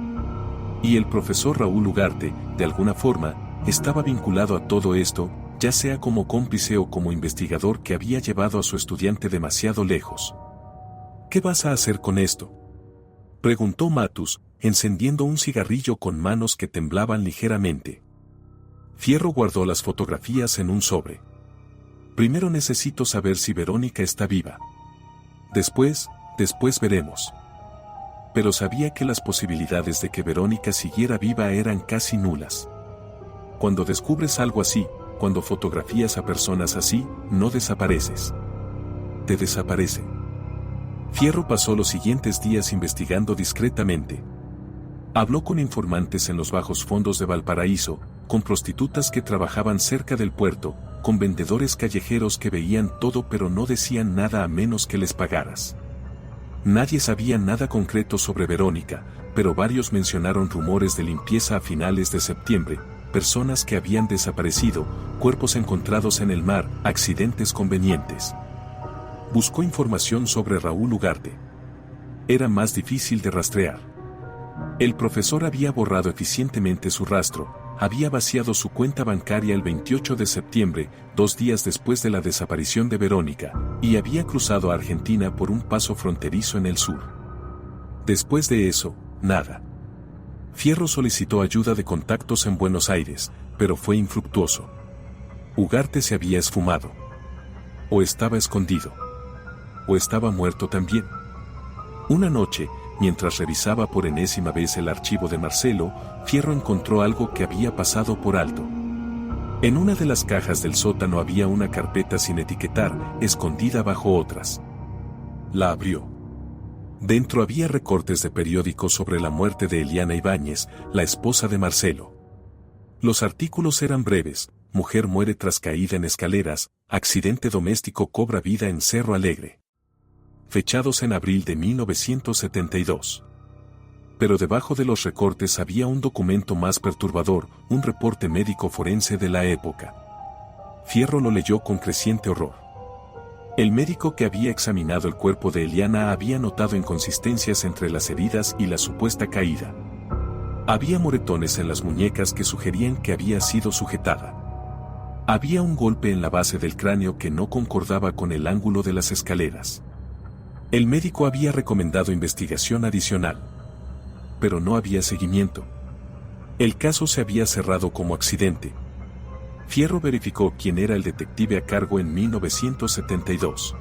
Y el profesor Raúl Ugarte, de alguna forma, estaba vinculado a todo esto, ya sea como cómplice o como investigador que había llevado a su estudiante demasiado lejos. ¿Qué vas a hacer con esto?, preguntó Matus, encendiendo un cigarrillo con manos que temblaban ligeramente. Fierro guardó las fotografías en un sobre. Primero necesito saber si Verónica está viva. Después veremos. Pero sabía que las posibilidades de que Verónica siguiera viva eran casi nulas. Cuando descubres algo así, cuando fotografías a personas así, no desapareces. Te desaparecen. Fierro pasó los siguientes días investigando discretamente. Habló con informantes en los bajos fondos de Valparaíso, con prostitutas que trabajaban cerca del puerto, con vendedores callejeros que veían todo pero no decían nada a menos que les pagaras. Nadie sabía nada concreto sobre Verónica, pero varios mencionaron rumores de limpieza a finales de septiembre, personas que habían desaparecido, cuerpos encontrados en el mar, accidentes convenientes. Buscó información sobre Raúl Ugarte. Era más difícil de rastrear. El profesor había borrado eficientemente su rastro, había vaciado su cuenta bancaria el 28 de septiembre, 2 días después de la desaparición de Verónica, y había cruzado a Argentina por un paso fronterizo en el sur. Después de eso, nada. Fierro solicitó ayuda de contactos en Buenos Aires, pero fue infructuoso. Ugarte se había esfumado. O estaba escondido. O estaba muerto también. Una noche, mientras revisaba por enésima vez el archivo de Marcelo, Fierro encontró algo que había pasado por alto. En una de las cajas del sótano había una carpeta sin etiquetar, escondida bajo otras. La abrió. Dentro había recortes de periódicos sobre la muerte de Eliana Ibáñez, la esposa de Marcelo. Los artículos eran breves: mujer muere tras caída en escaleras, accidente doméstico cobra vida en Cerro Alegre. Fechados en abril de 1972. Pero debajo de los recortes había un documento más perturbador, un reporte médico forense de la época. Fierro lo leyó con creciente horror. El médico que había examinado el cuerpo de Eliana había notado inconsistencias entre las heridas y la supuesta caída. Había moretones en las muñecas que sugerían que había sido sujetada. Había un golpe en la base del cráneo que no concordaba con el ángulo de las escaleras. El médico había recomendado investigación adicional. Pero no había seguimiento. El caso se había cerrado como accidente. Fierro verificó quién era el detective a cargo en 1972.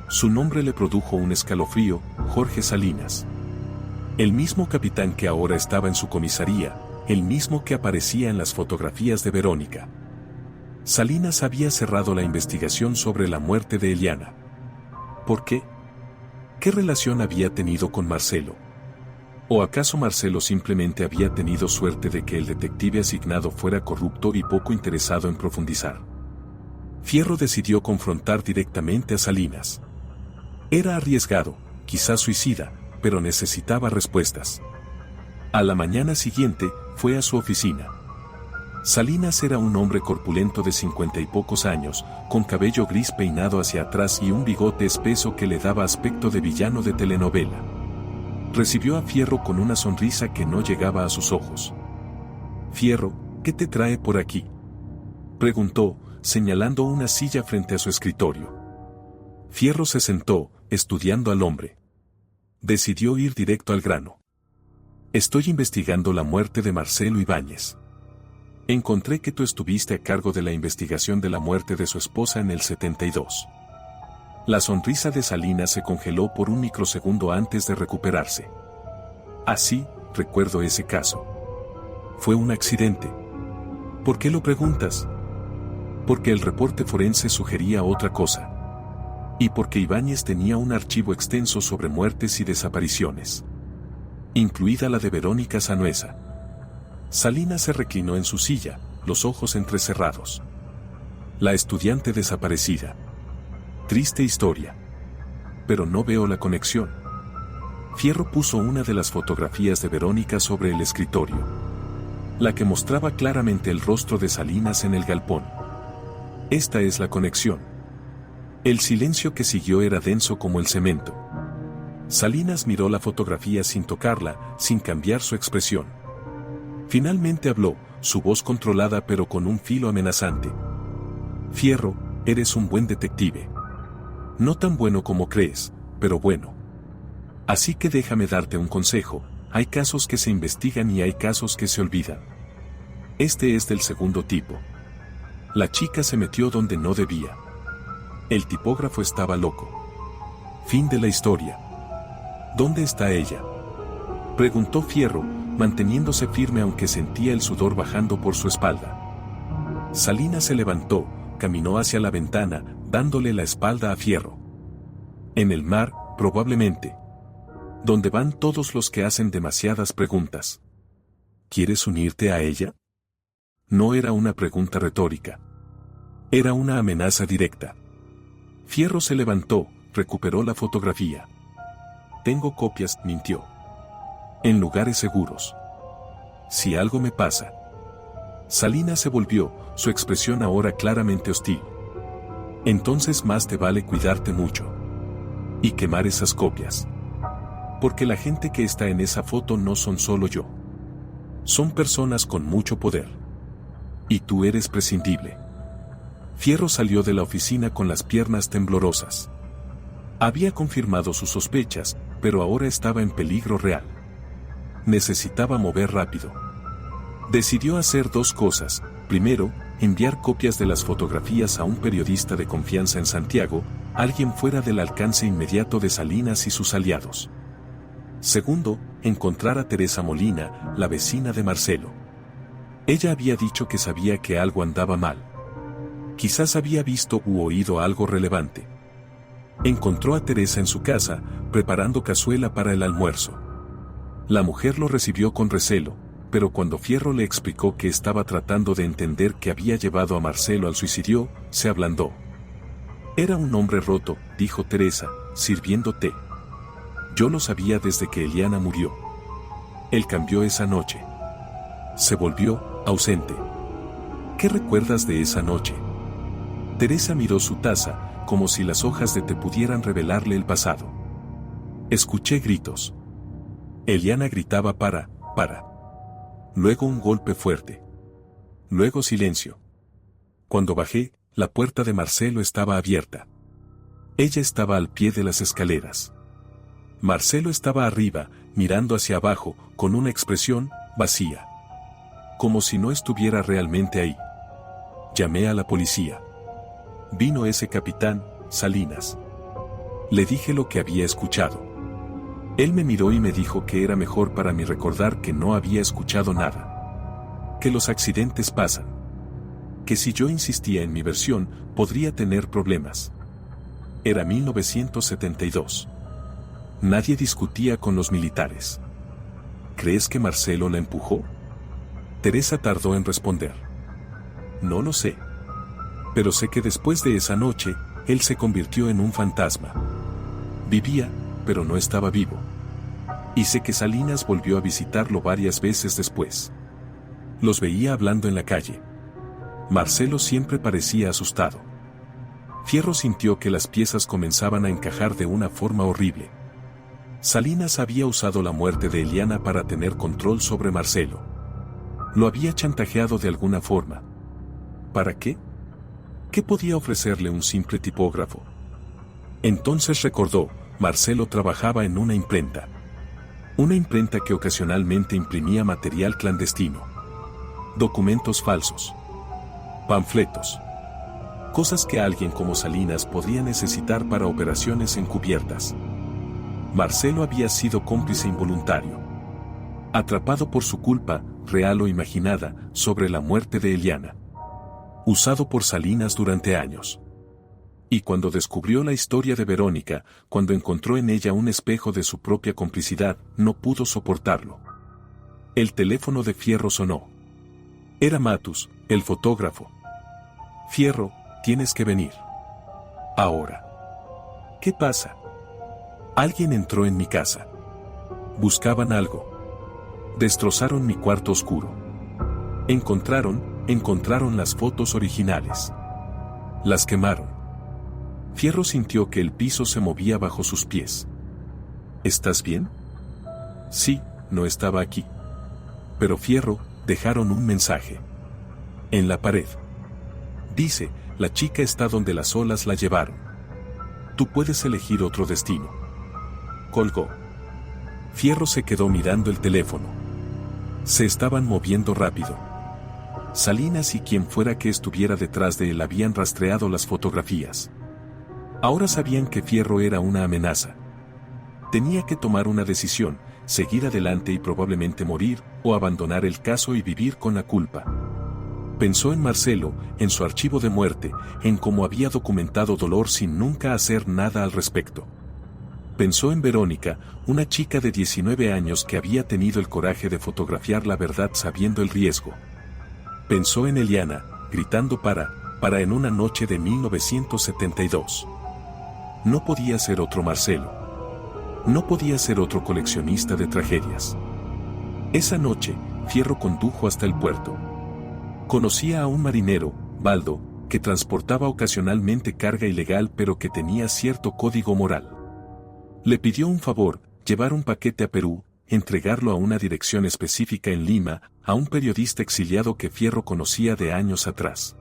Su nombre le produjo un escalofrío: Jorge Salinas. El mismo capitán que ahora estaba en su comisaría, el mismo que aparecía en las fotografías de Verónica. Salinas había cerrado la investigación sobre la muerte de Eliana. ¿Por qué? ¿Qué relación había tenido con Marcelo? ¿O acaso Marcelo simplemente había tenido suerte de que el detective asignado fuera corrupto y poco interesado en profundizar? Fierro decidió confrontar directamente a Salinas. Era arriesgado, quizás suicida, pero necesitaba respuestas. A la mañana siguiente, fue a su oficina. Salinas era un hombre corpulento de 50 y pocos años, con cabello gris peinado hacia atrás y un bigote espeso que le daba aspecto de villano de telenovela. Recibió a Fierro con una sonrisa que no llegaba a sus ojos. «Fierro, ¿qué te trae por aquí?», preguntó, señalando una silla frente a su escritorio. Fierro se sentó, estudiando al hombre. Decidió ir directo al grano. «Estoy investigando la muerte de Marcelo Ibáñez. Encontré que tú estuviste a cargo de la investigación de la muerte de su esposa en el 72. La sonrisa de Salinas se congeló por un microsegundo antes de recuperarse. «Así, recuerdo ese caso. Fue un accidente». «¿Por qué lo preguntas?». «Porque el reporte forense sugería otra cosa. Y porque Ibáñez tenía un archivo extenso sobre muertes y desapariciones. Incluida la de Verónica Sanhueza». Salinas se reclinó en su silla, los ojos entrecerrados. «La estudiante desaparecida. Triste historia. Pero no veo la conexión». Fierro puso una de las fotografías de Verónica sobre el escritorio. La que mostraba claramente el rostro de Salinas en el galpón. «Esta es la conexión». El silencio que siguió era denso como el cemento. Salinas miró la fotografía sin tocarla, sin cambiar su expresión. Finalmente habló, su voz controlada pero con un filo amenazante. «Fierro, eres un buen detective. No tan bueno como crees, pero bueno. Así que déjame darte un consejo: hay casos que se investigan y hay casos que se olvidan. Este es del segundo tipo. La chica se metió donde no debía. El tipógrafo estaba loco. Fin de la historia». «¿Dónde está ella?», preguntó Fierro, manteniéndose firme aunque sentía el sudor bajando por su espalda. Salinas se levantó, caminó hacia la ventana, dándole la espalda a Fierro. «En el mar, probablemente. Donde van todos los que hacen demasiadas preguntas». «¿Quieres unirte a ella?». No era una pregunta retórica. Era una amenaza directa. Fierro se levantó, recuperó la fotografía. «Tengo copias», mintió. «En lugares seguros. Si algo me pasa». Salinas se volvió, su expresión ahora claramente hostil. «Entonces más te vale cuidarte mucho. Y quemar esas copias. Porque la gente que está en esa foto no son solo yo. Son personas con mucho poder. Y tú eres prescindible». Fierro salió de la oficina con las piernas temblorosas. Había confirmado sus sospechas, pero ahora estaba en peligro real. Necesitaba mover rápido. Decidió hacer dos cosas: primero, enviar copias de las fotografías a un periodista de confianza en Santiago, alguien fuera del alcance inmediato de Salinas y sus aliados. Segundo, encontrar a Teresa Molina, la vecina de Marcelo. Ella había dicho que sabía que algo andaba mal. Quizás había visto u oído algo relevante. Encontró a Teresa en su casa, preparando cazuela para el almuerzo. La mujer lo recibió con recelo, pero cuando Fierro le explicó que estaba tratando de entender qué había llevado a Marcelo al suicidio, se ablandó. Era un hombre roto, dijo Teresa, sirviendo té. Yo lo sabía desde que Eliana murió. Él cambió esa noche. Se volvió ausente. ¿Qué recuerdas de esa noche? Teresa miró su taza, como si las hojas de té pudieran revelarle el pasado. Escuché gritos. Eliana gritaba para. Luego un golpe fuerte. Luego silencio. Cuando bajé, la puerta de Marcelo estaba abierta. Ella estaba al pie de las escaleras. Marcelo estaba arriba, mirando hacia abajo, con una expresión vacía. Como si no estuviera realmente ahí. Llamé a la policía. Vino ese capitán, Salinas. Le dije lo que había escuchado. Él me miró y me dijo que era mejor para mí recordar que no había escuchado nada. Que los accidentes pasan. Que si yo insistía en mi versión, podría tener problemas. Era 1972. Nadie discutía con los militares. ¿Crees que Marcelo la empujó? Teresa tardó en responder. No lo sé. Pero sé que después de esa noche, él se convirtió en un fantasma. Vivía, pero no estaba vivo. Y sé que Salinas volvió a visitarlo varias veces después. Los veía hablando en la calle. Marcelo siempre parecía asustado. Fierro sintió que las piezas comenzaban a encajar de una forma horrible. Salinas había usado la muerte de Eliana para tener control sobre Marcelo. Lo había chantajeado de alguna forma. ¿Para qué? ¿Qué podía ofrecerle un simple tipógrafo? Entonces recordó, Marcelo trabajaba en una imprenta. Una imprenta que ocasionalmente imprimía material clandestino. Documentos falsos. Panfletos. Cosas que alguien como Salinas podría necesitar para operaciones encubiertas. Marcelo había sido cómplice involuntario. Atrapado por su culpa, real o imaginada, sobre la muerte de Eliana. Usado por Salinas durante años. Y cuando descubrió la historia de Verónica, cuando encontró en ella un espejo de su propia complicidad, no pudo soportarlo. El teléfono de Fierro sonó. Era Matus, el fotógrafo. Fierro, tienes que venir. Ahora. ¿Qué pasa? Alguien entró en mi casa. Buscaban algo. Destrozaron mi cuarto oscuro. Encontraron las fotos originales. Las quemaron. Fierro sintió que el piso se movía bajo sus pies. ¿Estás bien? Sí, no estaba aquí. Pero Fierro, dejaron un mensaje. En la pared. Dice, la chica está donde las olas la llevaron. Tú puedes elegir otro destino. Colgó. Fierro se quedó mirando el teléfono. Se estaban moviendo rápido. Salinas y quien fuera que estuviera detrás de él habían rastreado las fotografías. Ahora sabían que Fierro era una amenaza. Tenía que tomar una decisión, seguir adelante y probablemente morir, o abandonar el caso y vivir con la culpa. Pensó en Marcelo, en su archivo de muerte, en cómo había documentado dolor sin nunca hacer nada al respecto. Pensó en Verónica, una chica de 19 años que había tenido el coraje de fotografiar la verdad sabiendo el riesgo. Pensó en Eliana, gritando para en una noche de 1972. No podía ser otro Marcelo. No podía ser otro coleccionista de tragedias. Esa noche, Fierro condujo hasta el puerto. Conocía a un marinero, Baldo, que transportaba ocasionalmente carga ilegal pero que tenía cierto código moral. Le pidió un favor, llevar un paquete a Perú, entregarlo a una dirección específica en Lima, a un periodista exiliado que Fierro conocía de años atrás.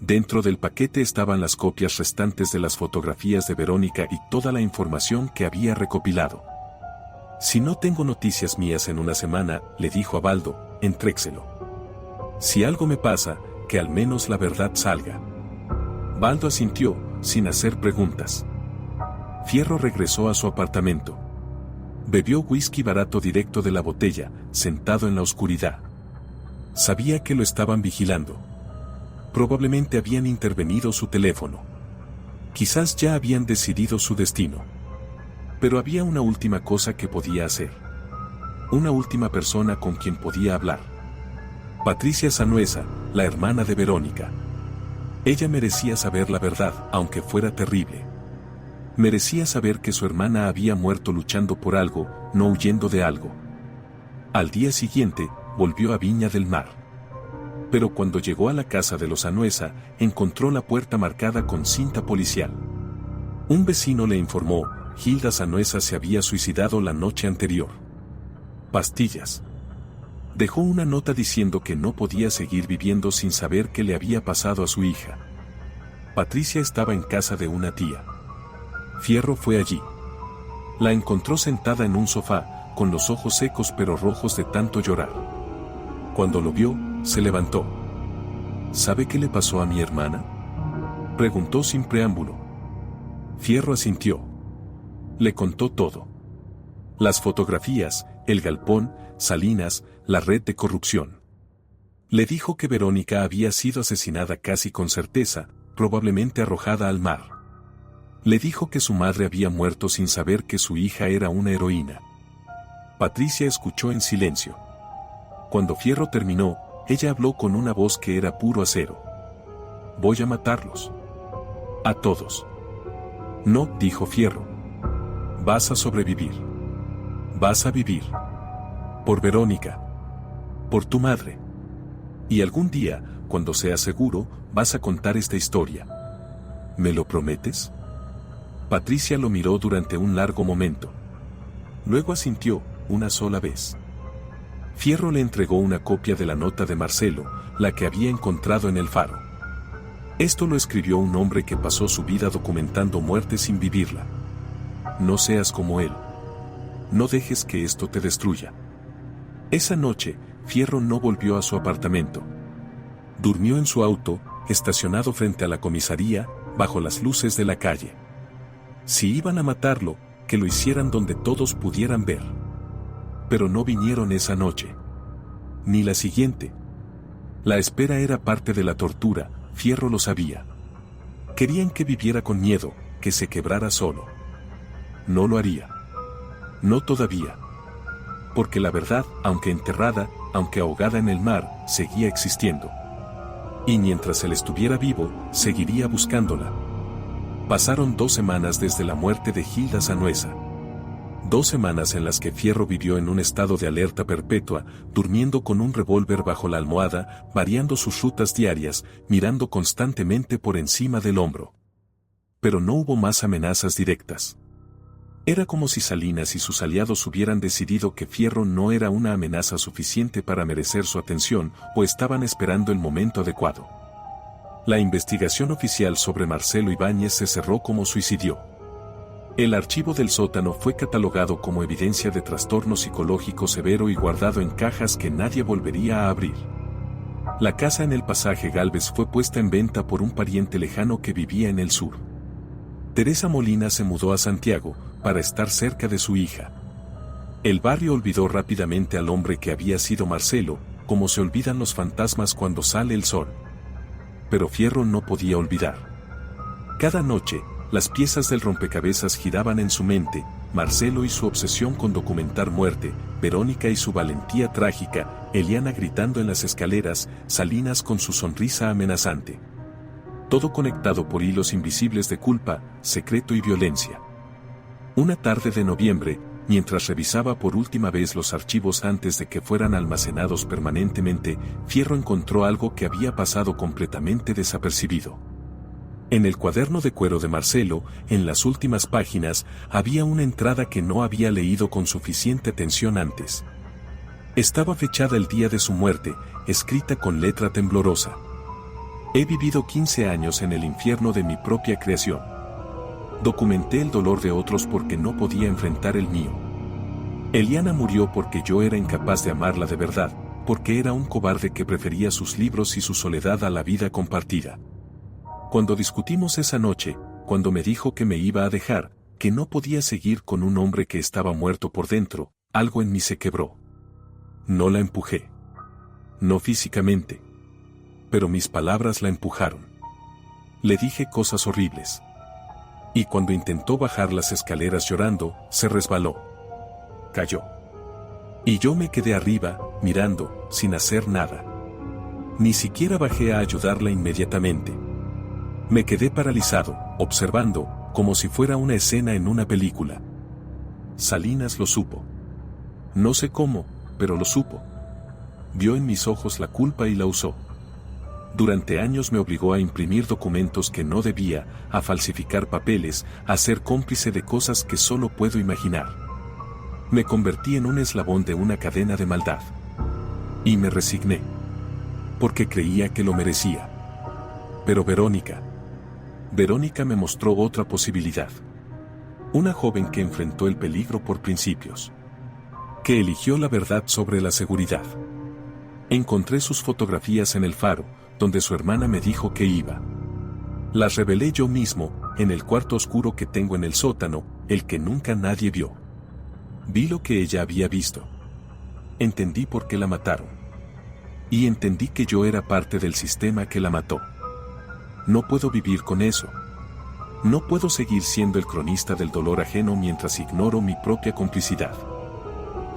Dentro del paquete estaban las copias restantes de las fotografías de Verónica y toda la información que había recopilado. Si no tengo noticias mías en una semana, le dijo a Baldo, entrégselo. Si algo me pasa, que al menos la verdad salga. Baldo asintió, sin hacer preguntas. Fierro regresó a su apartamento. Bebió whisky barato directo de la botella, sentado en la oscuridad. Sabía que lo estaban vigilando. Probablemente habían intervenido su teléfono. Quizás ya habían decidido su destino. Pero había una última cosa que podía hacer. Una última persona con quien podía hablar. Patricia Sanhueza, la hermana de Verónica. Ella merecía saber la verdad, aunque fuera terrible. Merecía saber que su hermana había muerto luchando por algo, no huyendo de algo. Al día siguiente, volvió a Viña del Mar. Pero cuando llegó a la casa de los Sanhueza, encontró la puerta marcada con cinta policial. Un vecino le informó, Gilda Sanhueza se había suicidado la noche anterior. Pastillas. Dejó una nota diciendo que no podía seguir viviendo sin saber qué le había pasado a su hija. Patricia estaba en casa de una tía. Fierro fue allí. La encontró sentada en un sofá, con los ojos secos pero rojos de tanto llorar. Cuando lo vio, se levantó. ¿Sabe qué le pasó a mi hermana?, preguntó sin preámbulo. Fierro asintió. Le contó todo. Las fotografías, el galpón, Salinas, la red de corrupción. Le dijo que Verónica había sido asesinada casi con certeza, probablemente arrojada al mar. Le dijo que su madre había muerto sin saber que su hija era una heroína. Patricia escuchó en silencio. Cuando Fierro terminó, ella habló con una voz que era puro acero. Voy a matarlos. A todos. No, dijo Fierro. Vas a sobrevivir. Vas a vivir. Por Verónica. Por tu madre. Y algún día, cuando seas seguro, vas a contar esta historia. ¿Me lo prometes? Patricia lo miró durante un largo momento. Luego asintió, una sola vez. Fierro le entregó una copia de la nota de Marcelo, la que había encontrado en el faro. Esto lo escribió un hombre que pasó su vida documentando muerte sin vivirla. No seas como él. No dejes que esto te destruya. Esa noche, Fierro no volvió a su apartamento. Durmió en su auto, estacionado frente a la comisaría, bajo las luces de la calle. Si iban a matarlo, que lo hicieran donde todos pudieran ver. Pero no vinieron esa noche. Ni la siguiente. La espera era parte de la tortura, Fierro lo sabía. Querían que viviera con miedo, que se quebrara solo. No lo haría. No todavía. Porque la verdad, aunque enterrada, aunque ahogada en el mar, seguía existiendo. Y mientras él estuviera vivo, seguiría buscándola. Pasaron 2 semanas desde la muerte de Gilda Sanhueza. 2 semanas en las que Fierro vivió en un estado de alerta perpetua, durmiendo con un revólver bajo la almohada, variando sus rutas diarias, mirando constantemente por encima del hombro. Pero no hubo más amenazas directas. Era como si Salinas y sus aliados hubieran decidido que Fierro no era una amenaza suficiente para merecer su atención, o estaban esperando el momento adecuado. La investigación oficial sobre Marcelo Ibáñez se cerró como suicidio. El archivo del sótano fue catalogado como evidencia de trastorno psicológico severo y guardado en cajas que nadie volvería a abrir. La casa en el pasaje Gálvez fue puesta en venta por un pariente lejano que vivía en el sur. Teresa Molina se mudó a Santiago, para estar cerca de su hija. El barrio olvidó rápidamente al hombre que había sido Marcelo, como se olvidan los fantasmas cuando sale el sol. Pero Fierro no podía olvidar. Cada noche, las piezas del rompecabezas giraban en su mente, Marcelo y su obsesión con documentar muerte, Verónica y su valentía trágica, Eliana gritando en las escaleras, Salinas con su sonrisa amenazante. Todo conectado por hilos invisibles de culpa, secreto y violencia. Una tarde de noviembre, mientras revisaba por última vez los archivos antes de que fueran almacenados permanentemente, Fierro encontró algo que había pasado completamente desapercibido. En el cuaderno de cuero de Marcelo, en las últimas páginas, había una entrada que no había leído con suficiente atención antes. Estaba fechada el día de su muerte, escrita con letra temblorosa. He vivido 15 años en el infierno de mi propia creación. Documenté el dolor de otros porque no podía enfrentar el mío. Eliana murió porque yo era incapaz de amarla de verdad, porque era un cobarde que prefería sus libros y su soledad a la vida compartida. Cuando discutimos esa noche, cuando me dijo que me iba a dejar, que no podía seguir con un hombre que estaba muerto por dentro, algo en mí se quebró. No la empujé. No físicamente. Pero mis palabras la empujaron. Le dije cosas horribles. Y cuando intentó bajar las escaleras llorando, se resbaló. Cayó. Y yo me quedé arriba, mirando, sin hacer nada. Ni siquiera bajé a ayudarla inmediatamente. Me quedé paralizado, observando, como si fuera una escena en una película. Salinas lo supo. No sé cómo, pero lo supo. Vio en mis ojos la culpa y la usó. Durante años me obligó a imprimir documentos que no debía, a falsificar papeles, a ser cómplice de cosas que solo puedo imaginar. Me convertí en un eslabón de una cadena de maldad. Y me resigné. Porque creía que lo merecía. Pero Verónica me mostró otra posibilidad. Una joven que enfrentó el peligro por principios. Que eligió la verdad sobre la seguridad. Encontré sus fotografías en el faro, donde su hermana me dijo que iba. Las revelé yo mismo, en el cuarto oscuro que tengo en el sótano, el que nunca nadie vio. Vi lo que ella había visto. Entendí por qué la mataron. Y entendí que yo era parte del sistema que la mató. No puedo vivir con eso. No puedo seguir siendo el cronista del dolor ajeno mientras ignoro mi propia complicidad.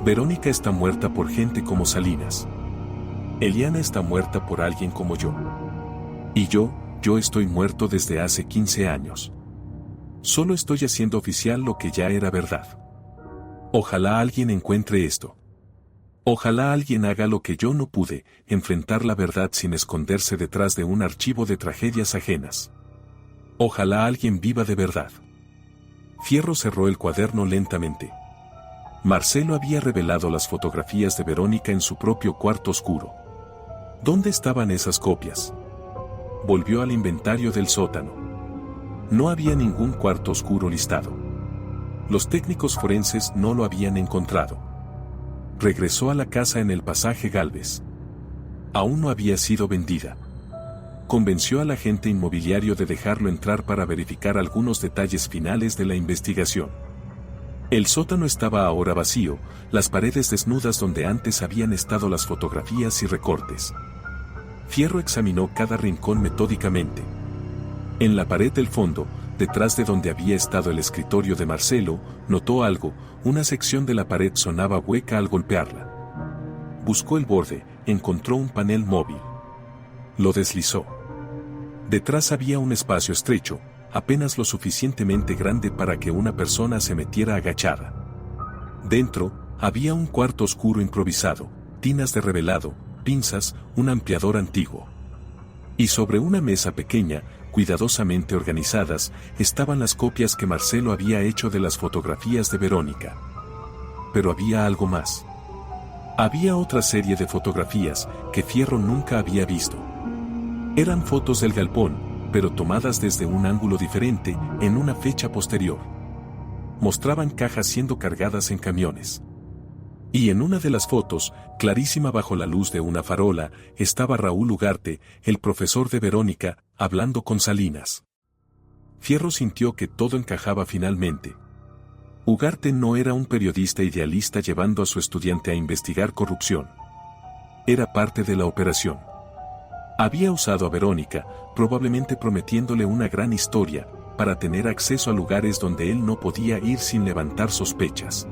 Verónica está muerta por gente como Salinas. Eliana está muerta por alguien como yo. Y yo estoy muerto desde hace 15 años. Solo estoy haciendo oficial lo que ya era verdad. Ojalá alguien encuentre esto. Ojalá alguien haga lo que yo no pude, enfrentar la verdad sin esconderse detrás de un archivo de tragedias ajenas. Ojalá alguien viva de verdad. Fierro cerró el cuaderno lentamente. Marcelo había revelado las fotografías de Verónica en su propio cuarto oscuro. ¿Dónde estaban esas copias? Volvió al inventario del sótano. No había ningún cuarto oscuro listado. Los técnicos forenses no lo habían encontrado. Regresó a la casa en el pasaje Gálvez. Aún no había sido vendida. Convenció al agente inmobiliario de dejarlo entrar para verificar algunos detalles finales de la investigación. El sótano estaba ahora vacío, las paredes desnudas donde antes habían estado las fotografías y recortes. Fierro examinó cada rincón metódicamente. En la pared del fondo, detrás de donde había estado el escritorio de Marcelo, notó algo, una sección de la pared sonaba hueca al golpearla. Buscó el borde, encontró un panel móvil. Lo deslizó. Detrás había un espacio estrecho, apenas lo suficientemente grande para que una persona se metiera agachada. Dentro, había un cuarto oscuro improvisado, tinas de revelado, pinzas, un ampliador antiguo. Y sobre una mesa pequeña, cuidadosamente organizadas, estaban las copias que Marcelo había hecho de las fotografías de Verónica. Pero había algo más. Había otra serie de fotografías que Fierro nunca había visto. Eran fotos del galpón, pero tomadas desde un ángulo diferente, en una fecha posterior. Mostraban cajas siendo cargadas en camiones. Y en una de las fotos, clarísima bajo la luz de una farola, estaba Raúl Ugarte, el profesor de Verónica, hablando con Salinas. Fierro sintió que todo encajaba finalmente. Ugarte no era un periodista idealista llevando a su estudiante a investigar corrupción. Era parte de la operación. Había usado a Verónica, probablemente prometiéndole una gran historia, para tener acceso a lugares donde él no podía ir sin levantar sospechas.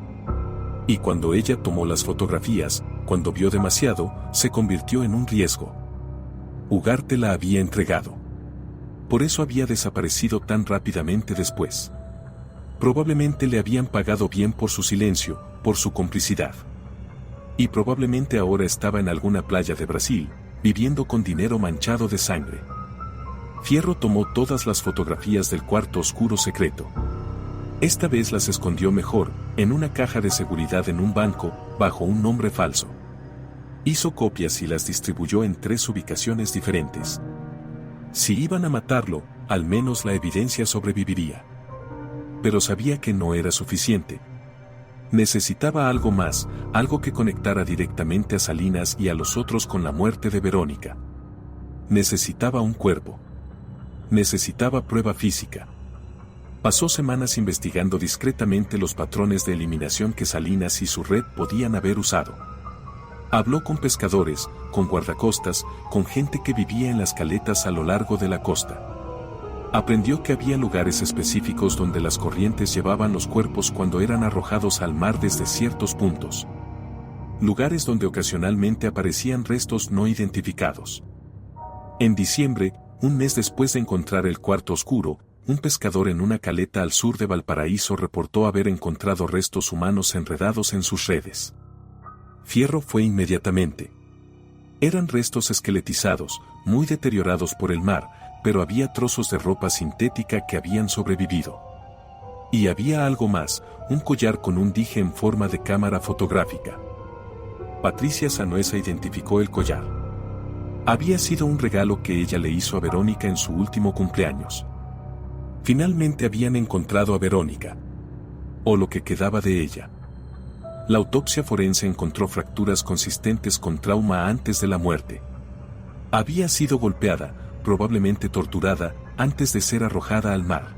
Y cuando ella tomó las fotografías, cuando vio demasiado, se convirtió en un riesgo. Ugarte la había entregado. Por eso había desaparecido tan rápidamente después. Probablemente le habían pagado bien por su silencio, por su complicidad. Y probablemente ahora estaba en alguna playa de Brasil, viviendo con dinero manchado de sangre. Fierro tomó todas las fotografías del cuarto oscuro secreto. Esta vez las escondió mejor, en una caja de seguridad en un banco, bajo un nombre falso. Hizo copias y las distribuyó en 3 ubicaciones diferentes. Si iban a matarlo, al menos la evidencia sobreviviría. Pero sabía que no era suficiente. Necesitaba algo más, algo que conectara directamente a Salinas y a los otros con la muerte de Verónica. Necesitaba un cuerpo. Necesitaba prueba física. Pasó semanas investigando discretamente los patrones de eliminación que Salinas y su red podían haber usado. Habló con pescadores, con guardacostas, con gente que vivía en las caletas a lo largo de la costa. Aprendió que había lugares específicos donde las corrientes llevaban los cuerpos cuando eran arrojados al mar desde ciertos puntos. Lugares donde ocasionalmente aparecían restos no identificados. En diciembre, un mes después de encontrar el cuarto oscuro, un pescador en una caleta al sur de Valparaíso reportó haber encontrado restos humanos enredados en sus redes. Fierro fue inmediatamente. Eran restos esqueletizados, muy deteriorados por el mar, pero había trozos de ropa sintética que habían sobrevivido. Y había algo más, un collar con un dije en forma de cámara fotográfica. Patricia Sanhueza identificó el collar. Había sido un regalo que ella le hizo a Verónica en su último cumpleaños. Finalmente habían encontrado a Verónica. O lo que quedaba de ella. La autopsia forense encontró fracturas consistentes con trauma antes de la muerte. Había sido golpeada, probablemente torturada, antes de ser arrojada al mar.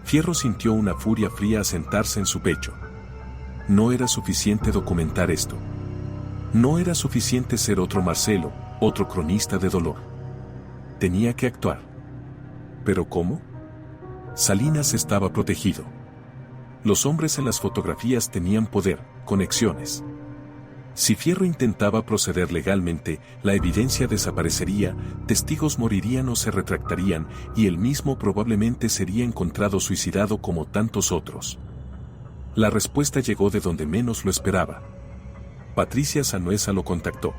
Fierro sintió una furia fría asentarse en su pecho. No era suficiente documentar esto. No era suficiente ser otro Marcelo, otro cronista de dolor. Tenía que actuar. ¿Pero cómo? Salinas estaba protegido. Los hombres en las fotografías tenían poder, conexiones. Si Fierro intentaba proceder legalmente, la evidencia desaparecería, testigos morirían o se retractarían, y él mismo probablemente sería encontrado suicidado como tantos otros. La respuesta llegó de donde menos lo esperaba. Patricia Sanhueza lo contactó.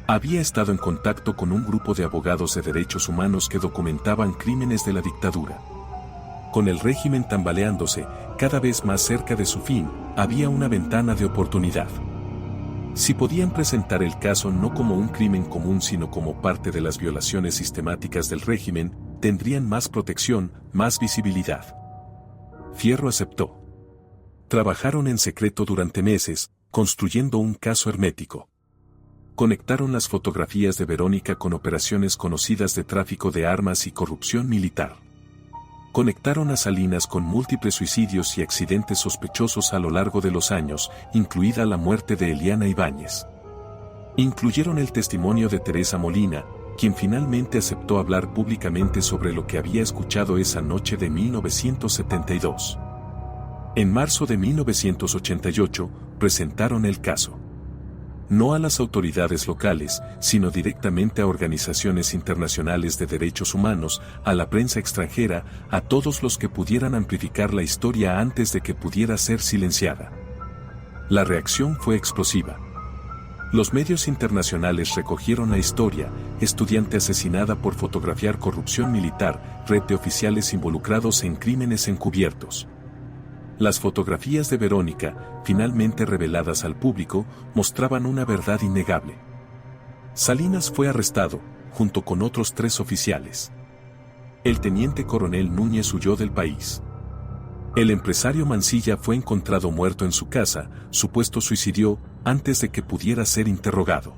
Había estado en contacto con un grupo de abogados de derechos humanos que documentaban crímenes de la dictadura. Con el régimen tambaleándose, cada vez más cerca de su fin, había una ventana de oportunidad. Si podían presentar el caso no como un crimen común sino como parte de las violaciones sistemáticas del régimen, tendrían más protección, más visibilidad. Fierro aceptó. Trabajaron en secreto durante meses, construyendo un caso hermético. Conectaron las fotografías de Verónica con operaciones conocidas de tráfico de armas y corrupción militar. Conectaron a Salinas con múltiples suicidios y accidentes sospechosos a lo largo de los años, incluida la muerte de Eliana Ibáñez. Incluyeron el testimonio de Teresa Molina, quien finalmente aceptó hablar públicamente sobre lo que había escuchado esa noche de 1972. En marzo de 1988, presentaron el caso. No a las autoridades locales, sino directamente a organizaciones internacionales de derechos humanos, a la prensa extranjera, a todos los que pudieran amplificar la historia antes de que pudiera ser silenciada. La reacción fue explosiva. Los medios internacionales recogieron la historia, estudiante asesinada por fotografiar corrupción militar, red de oficiales involucrados en crímenes encubiertos. Las fotografías de Verónica, finalmente reveladas al público, mostraban una verdad innegable. Salinas fue arrestado, junto con otros 3 oficiales. El teniente coronel Núñez huyó del país. El empresario Mancilla fue encontrado muerto en su casa, supuesto suicidio, antes de que pudiera ser interrogado.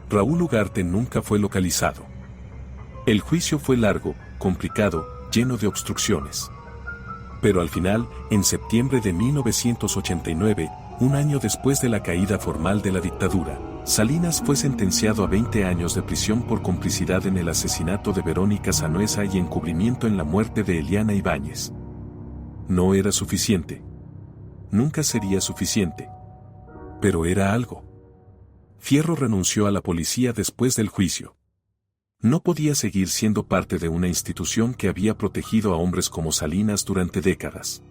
Raúl Ugarte nunca fue localizado. El juicio fue largo, complicado, lleno de obstrucciones. Pero al final, en septiembre de 1989, un año después de la caída formal de la dictadura, Salinas fue sentenciado a 20 años de prisión por complicidad en el asesinato de Verónica Sanhueza y encubrimiento en la muerte de Eliana Ibáñez. No era suficiente. Nunca sería suficiente. Pero era algo. Fierro renunció a la policía después del juicio. No podía seguir siendo parte de una institución que había protegido a hombres como Salinas durante décadas.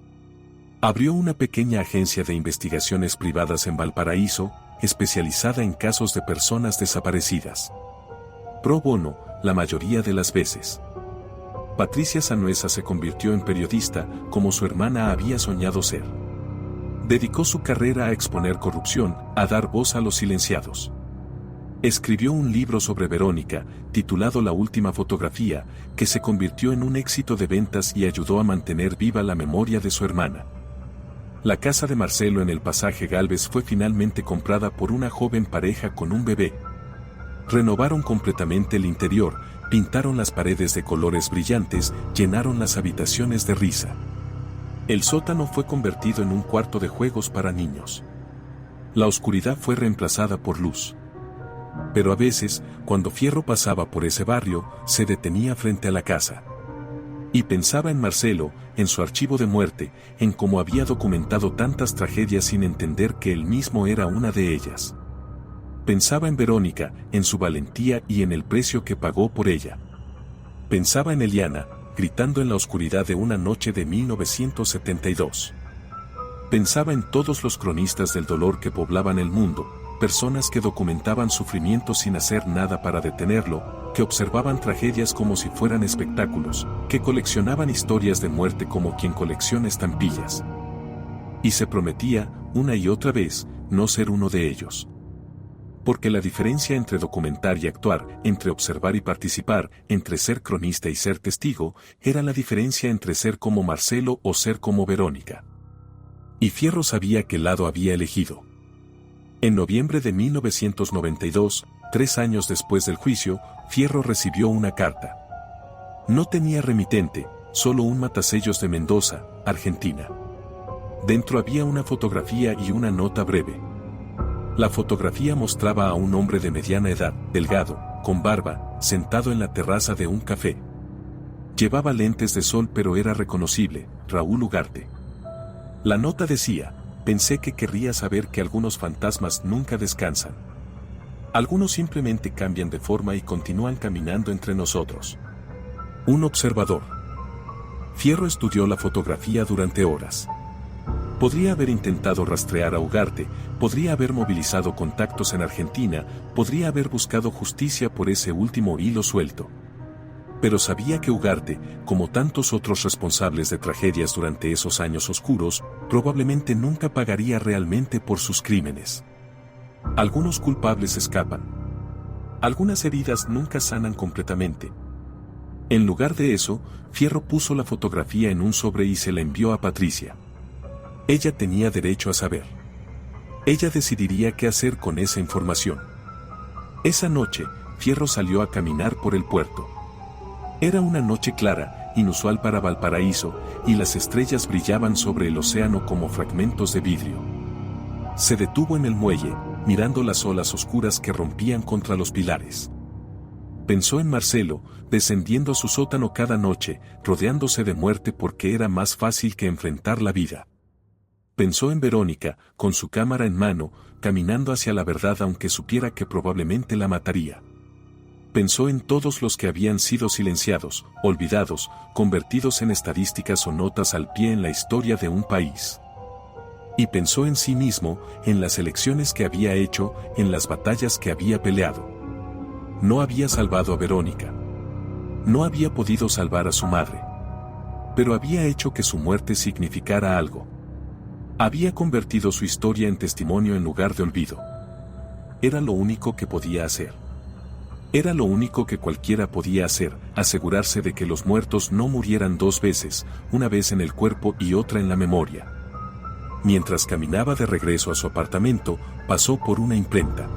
Abrió una pequeña agencia de investigaciones privadas en Valparaíso, especializada en casos de personas desaparecidas. Pro bono, la mayoría de las veces. Patricia Sanhueza se convirtió en periodista, como su hermana había soñado ser. Dedicó su carrera a exponer corrupción, a dar voz a los silenciados. Escribió un libro sobre Verónica, titulado La última fotografía, que se convirtió en un éxito de ventas y ayudó a mantener viva la memoria de su hermana. La casa de Marcelo en el pasaje Gálvez fue finalmente comprada por una joven pareja con un bebé. Renovaron completamente el interior, pintaron las paredes de colores brillantes, llenaron las habitaciones de risa. El sótano fue convertido en un cuarto de juegos para niños. La oscuridad fue reemplazada por luz. Pero a veces, cuando Fierro pasaba por ese barrio, se detenía frente a la casa. Y pensaba en Marcelo, en su archivo de muerte, en cómo había documentado tantas tragedias sin entender que él mismo era una de ellas. Pensaba en Verónica, en su valentía y en el precio que pagó por ella. Pensaba en Eliana, gritando en la oscuridad de una noche de 1972. Pensaba en todos los cronistas del dolor que poblaban el mundo, personas que documentaban sufrimiento sin hacer nada para detenerlo, que observaban tragedias como si fueran espectáculos, que coleccionaban historias de muerte como quien colecciona estampillas. Y se prometía, una y otra vez, no ser uno de ellos. Porque la diferencia entre documentar y actuar, entre observar y participar, entre ser cronista y ser testigo, era la diferencia entre ser como Marcelo o ser como Verónica. Y Fierro sabía qué lado había elegido. En noviembre de 1992, 3 años después del juicio, Fierro recibió una carta. No tenía remitente, solo un matasellos de Mendoza, Argentina. Dentro había una fotografía y una nota breve. La fotografía mostraba a un hombre de mediana edad, delgado, con barba, sentado en la terraza de un café. Llevaba lentes de sol pero era reconocible, Raúl Ugarte. La nota decía: pensé que querría saber que algunos fantasmas nunca descansan. Algunos simplemente cambian de forma y continúan caminando entre nosotros. Un observador. Fierro estudió la fotografía durante horas. Podría haber intentado rastrear a Ugarte, podría haber movilizado contactos en Argentina, podría haber buscado justicia por ese último hilo suelto. Pero sabía que Ugarte, como tantos otros responsables de tragedias durante esos años oscuros, probablemente nunca pagaría realmente por sus crímenes. Algunos culpables escapan. Algunas heridas nunca sanan completamente. En lugar de eso, Fierro puso la fotografía en un sobre y se la envió a Patricia. Ella tenía derecho a saber. Ella decidiría qué hacer con esa información. Esa noche, Fierro salió a caminar por el puerto. Era una noche clara, inusual para Valparaíso, y las estrellas brillaban sobre el océano como fragmentos de vidrio. Se detuvo en el muelle, mirando las olas oscuras que rompían contra los pilares. Pensó en Marcelo, descendiendo a su sótano cada noche, rodeándose de muerte porque era más fácil que enfrentar la vida. Pensó en Verónica, con su cámara en mano, caminando hacia la verdad aunque supiera que probablemente la mataría. Pensó en todos los que habían sido silenciados, olvidados, convertidos en estadísticas o notas al pie en la historia de un país. Y pensó en sí mismo, en las elecciones que había hecho, en las batallas que había peleado. No había salvado a Verónica. No había podido salvar a su madre. Pero había hecho que su muerte significara algo. Había convertido su historia en testimonio en lugar de olvido. Era lo único que podía hacer. Era lo único que cualquiera podía hacer, asegurarse de que los muertos no murieran 2 veces, una vez en el cuerpo y otra en la memoria. Mientras caminaba de regreso a su apartamento, pasó por una imprenta.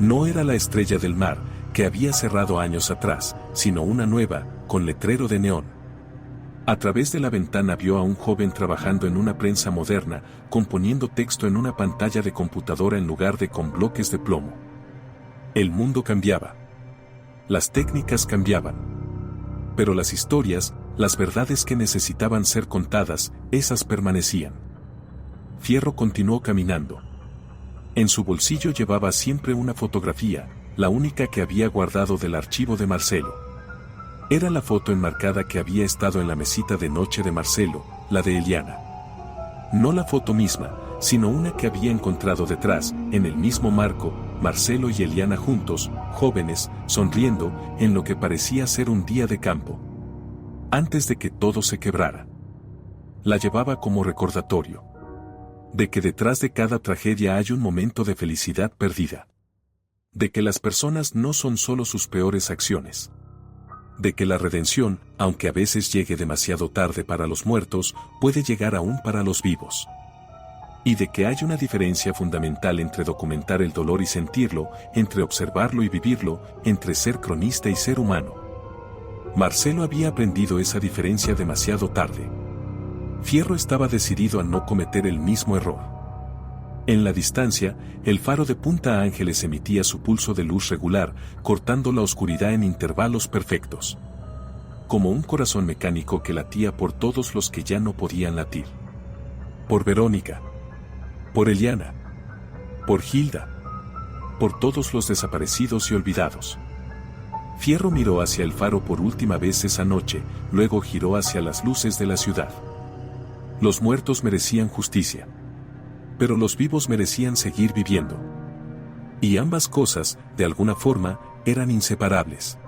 No era la Estrella del Mar, que había cerrado años atrás, sino una nueva, con letrero de neón. A través de la ventana vio a un joven trabajando en una prensa moderna, componiendo texto en una pantalla de computadora en lugar de con bloques de plomo. El mundo cambiaba. Las técnicas cambiaban. Pero las historias, las verdades que necesitaban ser contadas, esas permanecían. Fierro continuó caminando. En su bolsillo llevaba siempre una fotografía, la única que había guardado del archivo de Marcelo. Era la foto enmarcada que había estado en la mesita de noche de Marcelo, la de Eliana. No la foto misma, sino una que había encontrado detrás, en el mismo marco, Marcelo y Eliana juntos, jóvenes, sonriendo, en lo que parecía ser un día de campo. Antes de que todo se quebrara. La llevaba como recordatorio. De que detrás de cada tragedia hay un momento de felicidad perdida. De que las personas no son solo sus peores acciones. De que la redención, aunque a veces llegue demasiado tarde para los muertos, puede llegar aún para los vivos. y de que hay una diferencia fundamental entre documentar el dolor y sentirlo, entre observarlo y vivirlo, entre ser cronista y ser humano. Marcelo había aprendido esa diferencia demasiado tarde. Fierro estaba decidido a no cometer el mismo error. En la distancia, el faro de Punta Ángeles emitía su pulso de luz regular, cortando la oscuridad en intervalos perfectos. Como un corazón mecánico que latía por todos los que ya no podían latir. Por Verónica. Por Eliana. Por Hilda. Por todos los desaparecidos y olvidados. Fierro miró hacia el faro por última vez esa noche, luego giró hacia las luces de la ciudad. Los muertos merecían justicia. Pero los vivos merecían seguir viviendo. Y ambas cosas, de alguna forma, eran inseparables.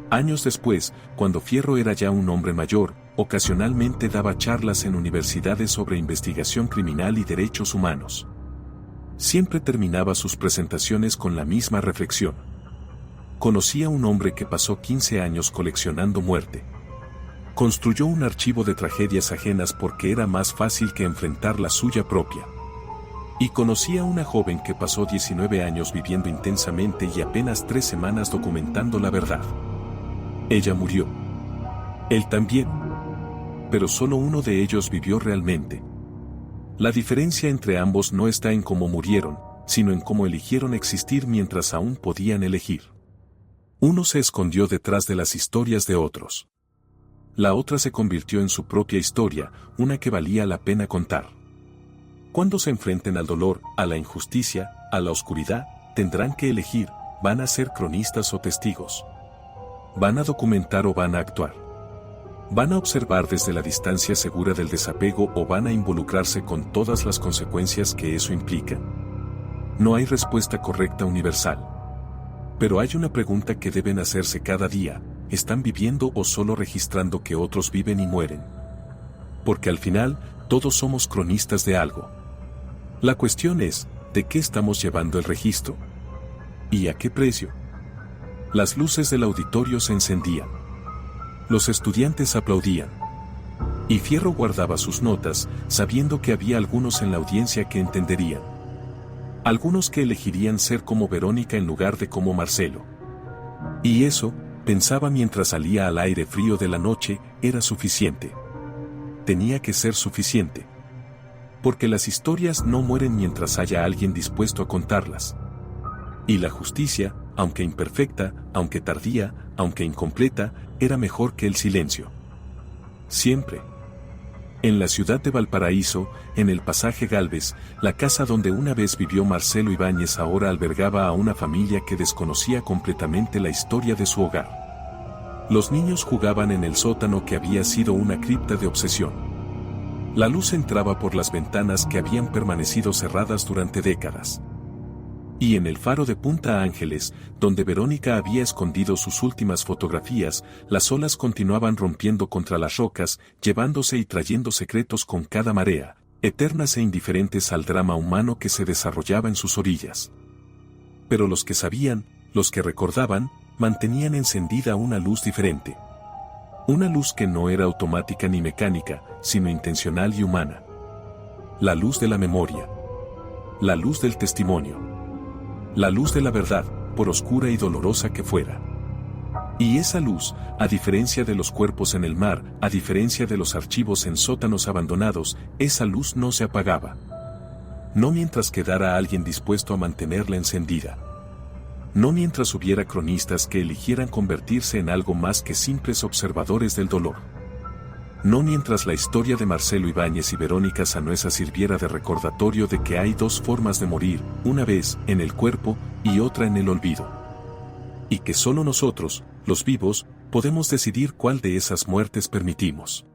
Años después, cuando Fierro era ya un hombre mayor, ocasionalmente daba charlas en universidades sobre investigación criminal y derechos humanos. Siempre terminaba sus presentaciones con la misma reflexión. Conocí a un hombre que pasó 15 años coleccionando muerte. Construyó un archivo de tragedias ajenas porque era más fácil que enfrentar la suya propia. Y conocí a una joven que pasó 19 años viviendo intensamente y apenas 3 semanas documentando la verdad. Ella murió. Él también. Pero solo uno de ellos vivió realmente. La diferencia entre ambos no está en cómo murieron, sino en cómo eligieron existir mientras aún podían elegir. Uno se escondió detrás de las historias de otros. La otra se convirtió en su propia historia, una que valía la pena contar. Cuando se enfrenten al dolor, a la injusticia, a la oscuridad, tendrán que elegir, ¿van a ser cronistas o testigos? ¿Van a documentar o van a actuar? ¿Van a observar desde la distancia segura del desapego o van a involucrarse con todas las consecuencias que eso implica? No hay respuesta correcta universal. Pero hay una pregunta que deben hacerse cada día: ¿están viviendo o solo registrando que otros viven y mueren? Porque al final, todos somos cronistas de algo. La cuestión es, ¿de qué estamos llevando el registro? ¿Y a qué precio? Las luces del auditorio se encendían. Los estudiantes aplaudían. Y Fierro guardaba sus notas, sabiendo que había algunos en la audiencia que entenderían. Algunos que elegirían ser como Verónica en lugar de como Marcelo. Y eso, pensaba mientras salía al aire frío de la noche, era suficiente. Tenía que ser suficiente. Porque las historias no mueren mientras haya alguien dispuesto a contarlas. Y la justicia, aunque imperfecta, aunque tardía, aunque incompleta, era mejor que el silencio. Siempre. En la ciudad de Valparaíso, en el pasaje Gálvez, la casa donde una vez vivió Marcelo Ibáñez ahora albergaba a una familia que desconocía completamente la historia de su hogar. Los niños jugaban en el sótano que había sido una cripta de obsesión. La luz entraba por las ventanas que habían permanecido cerradas durante décadas. Y en el faro de Punta Ángeles, donde Verónica había escondido sus últimas fotografías, las olas continuaban rompiendo contra las rocas, llevándose y trayendo secretos con cada marea, eternas e indiferentes al drama humano que se desarrollaba en sus orillas. Pero los que sabían, los que recordaban, mantenían encendida una luz diferente. Una luz que no era automática ni mecánica, sino intencional y humana. La luz de la memoria. La luz del testimonio. La luz de la verdad, por oscura y dolorosa que fuera. Y esa luz, a diferencia de los cuerpos en el mar, a diferencia de los archivos en sótanos abandonados, esa luz no se apagaba. No mientras quedara alguien dispuesto a mantenerla encendida. No mientras hubiera cronistas que eligieran convertirse en algo más que simples observadores del dolor. No mientras la historia de Marcelo Ibáñez y Verónica Sanhueza sirviera de recordatorio de que hay dos formas de morir, una vez en el cuerpo y otra en el olvido. Y que solo nosotros, los vivos, podemos decidir cuál de esas muertes permitimos.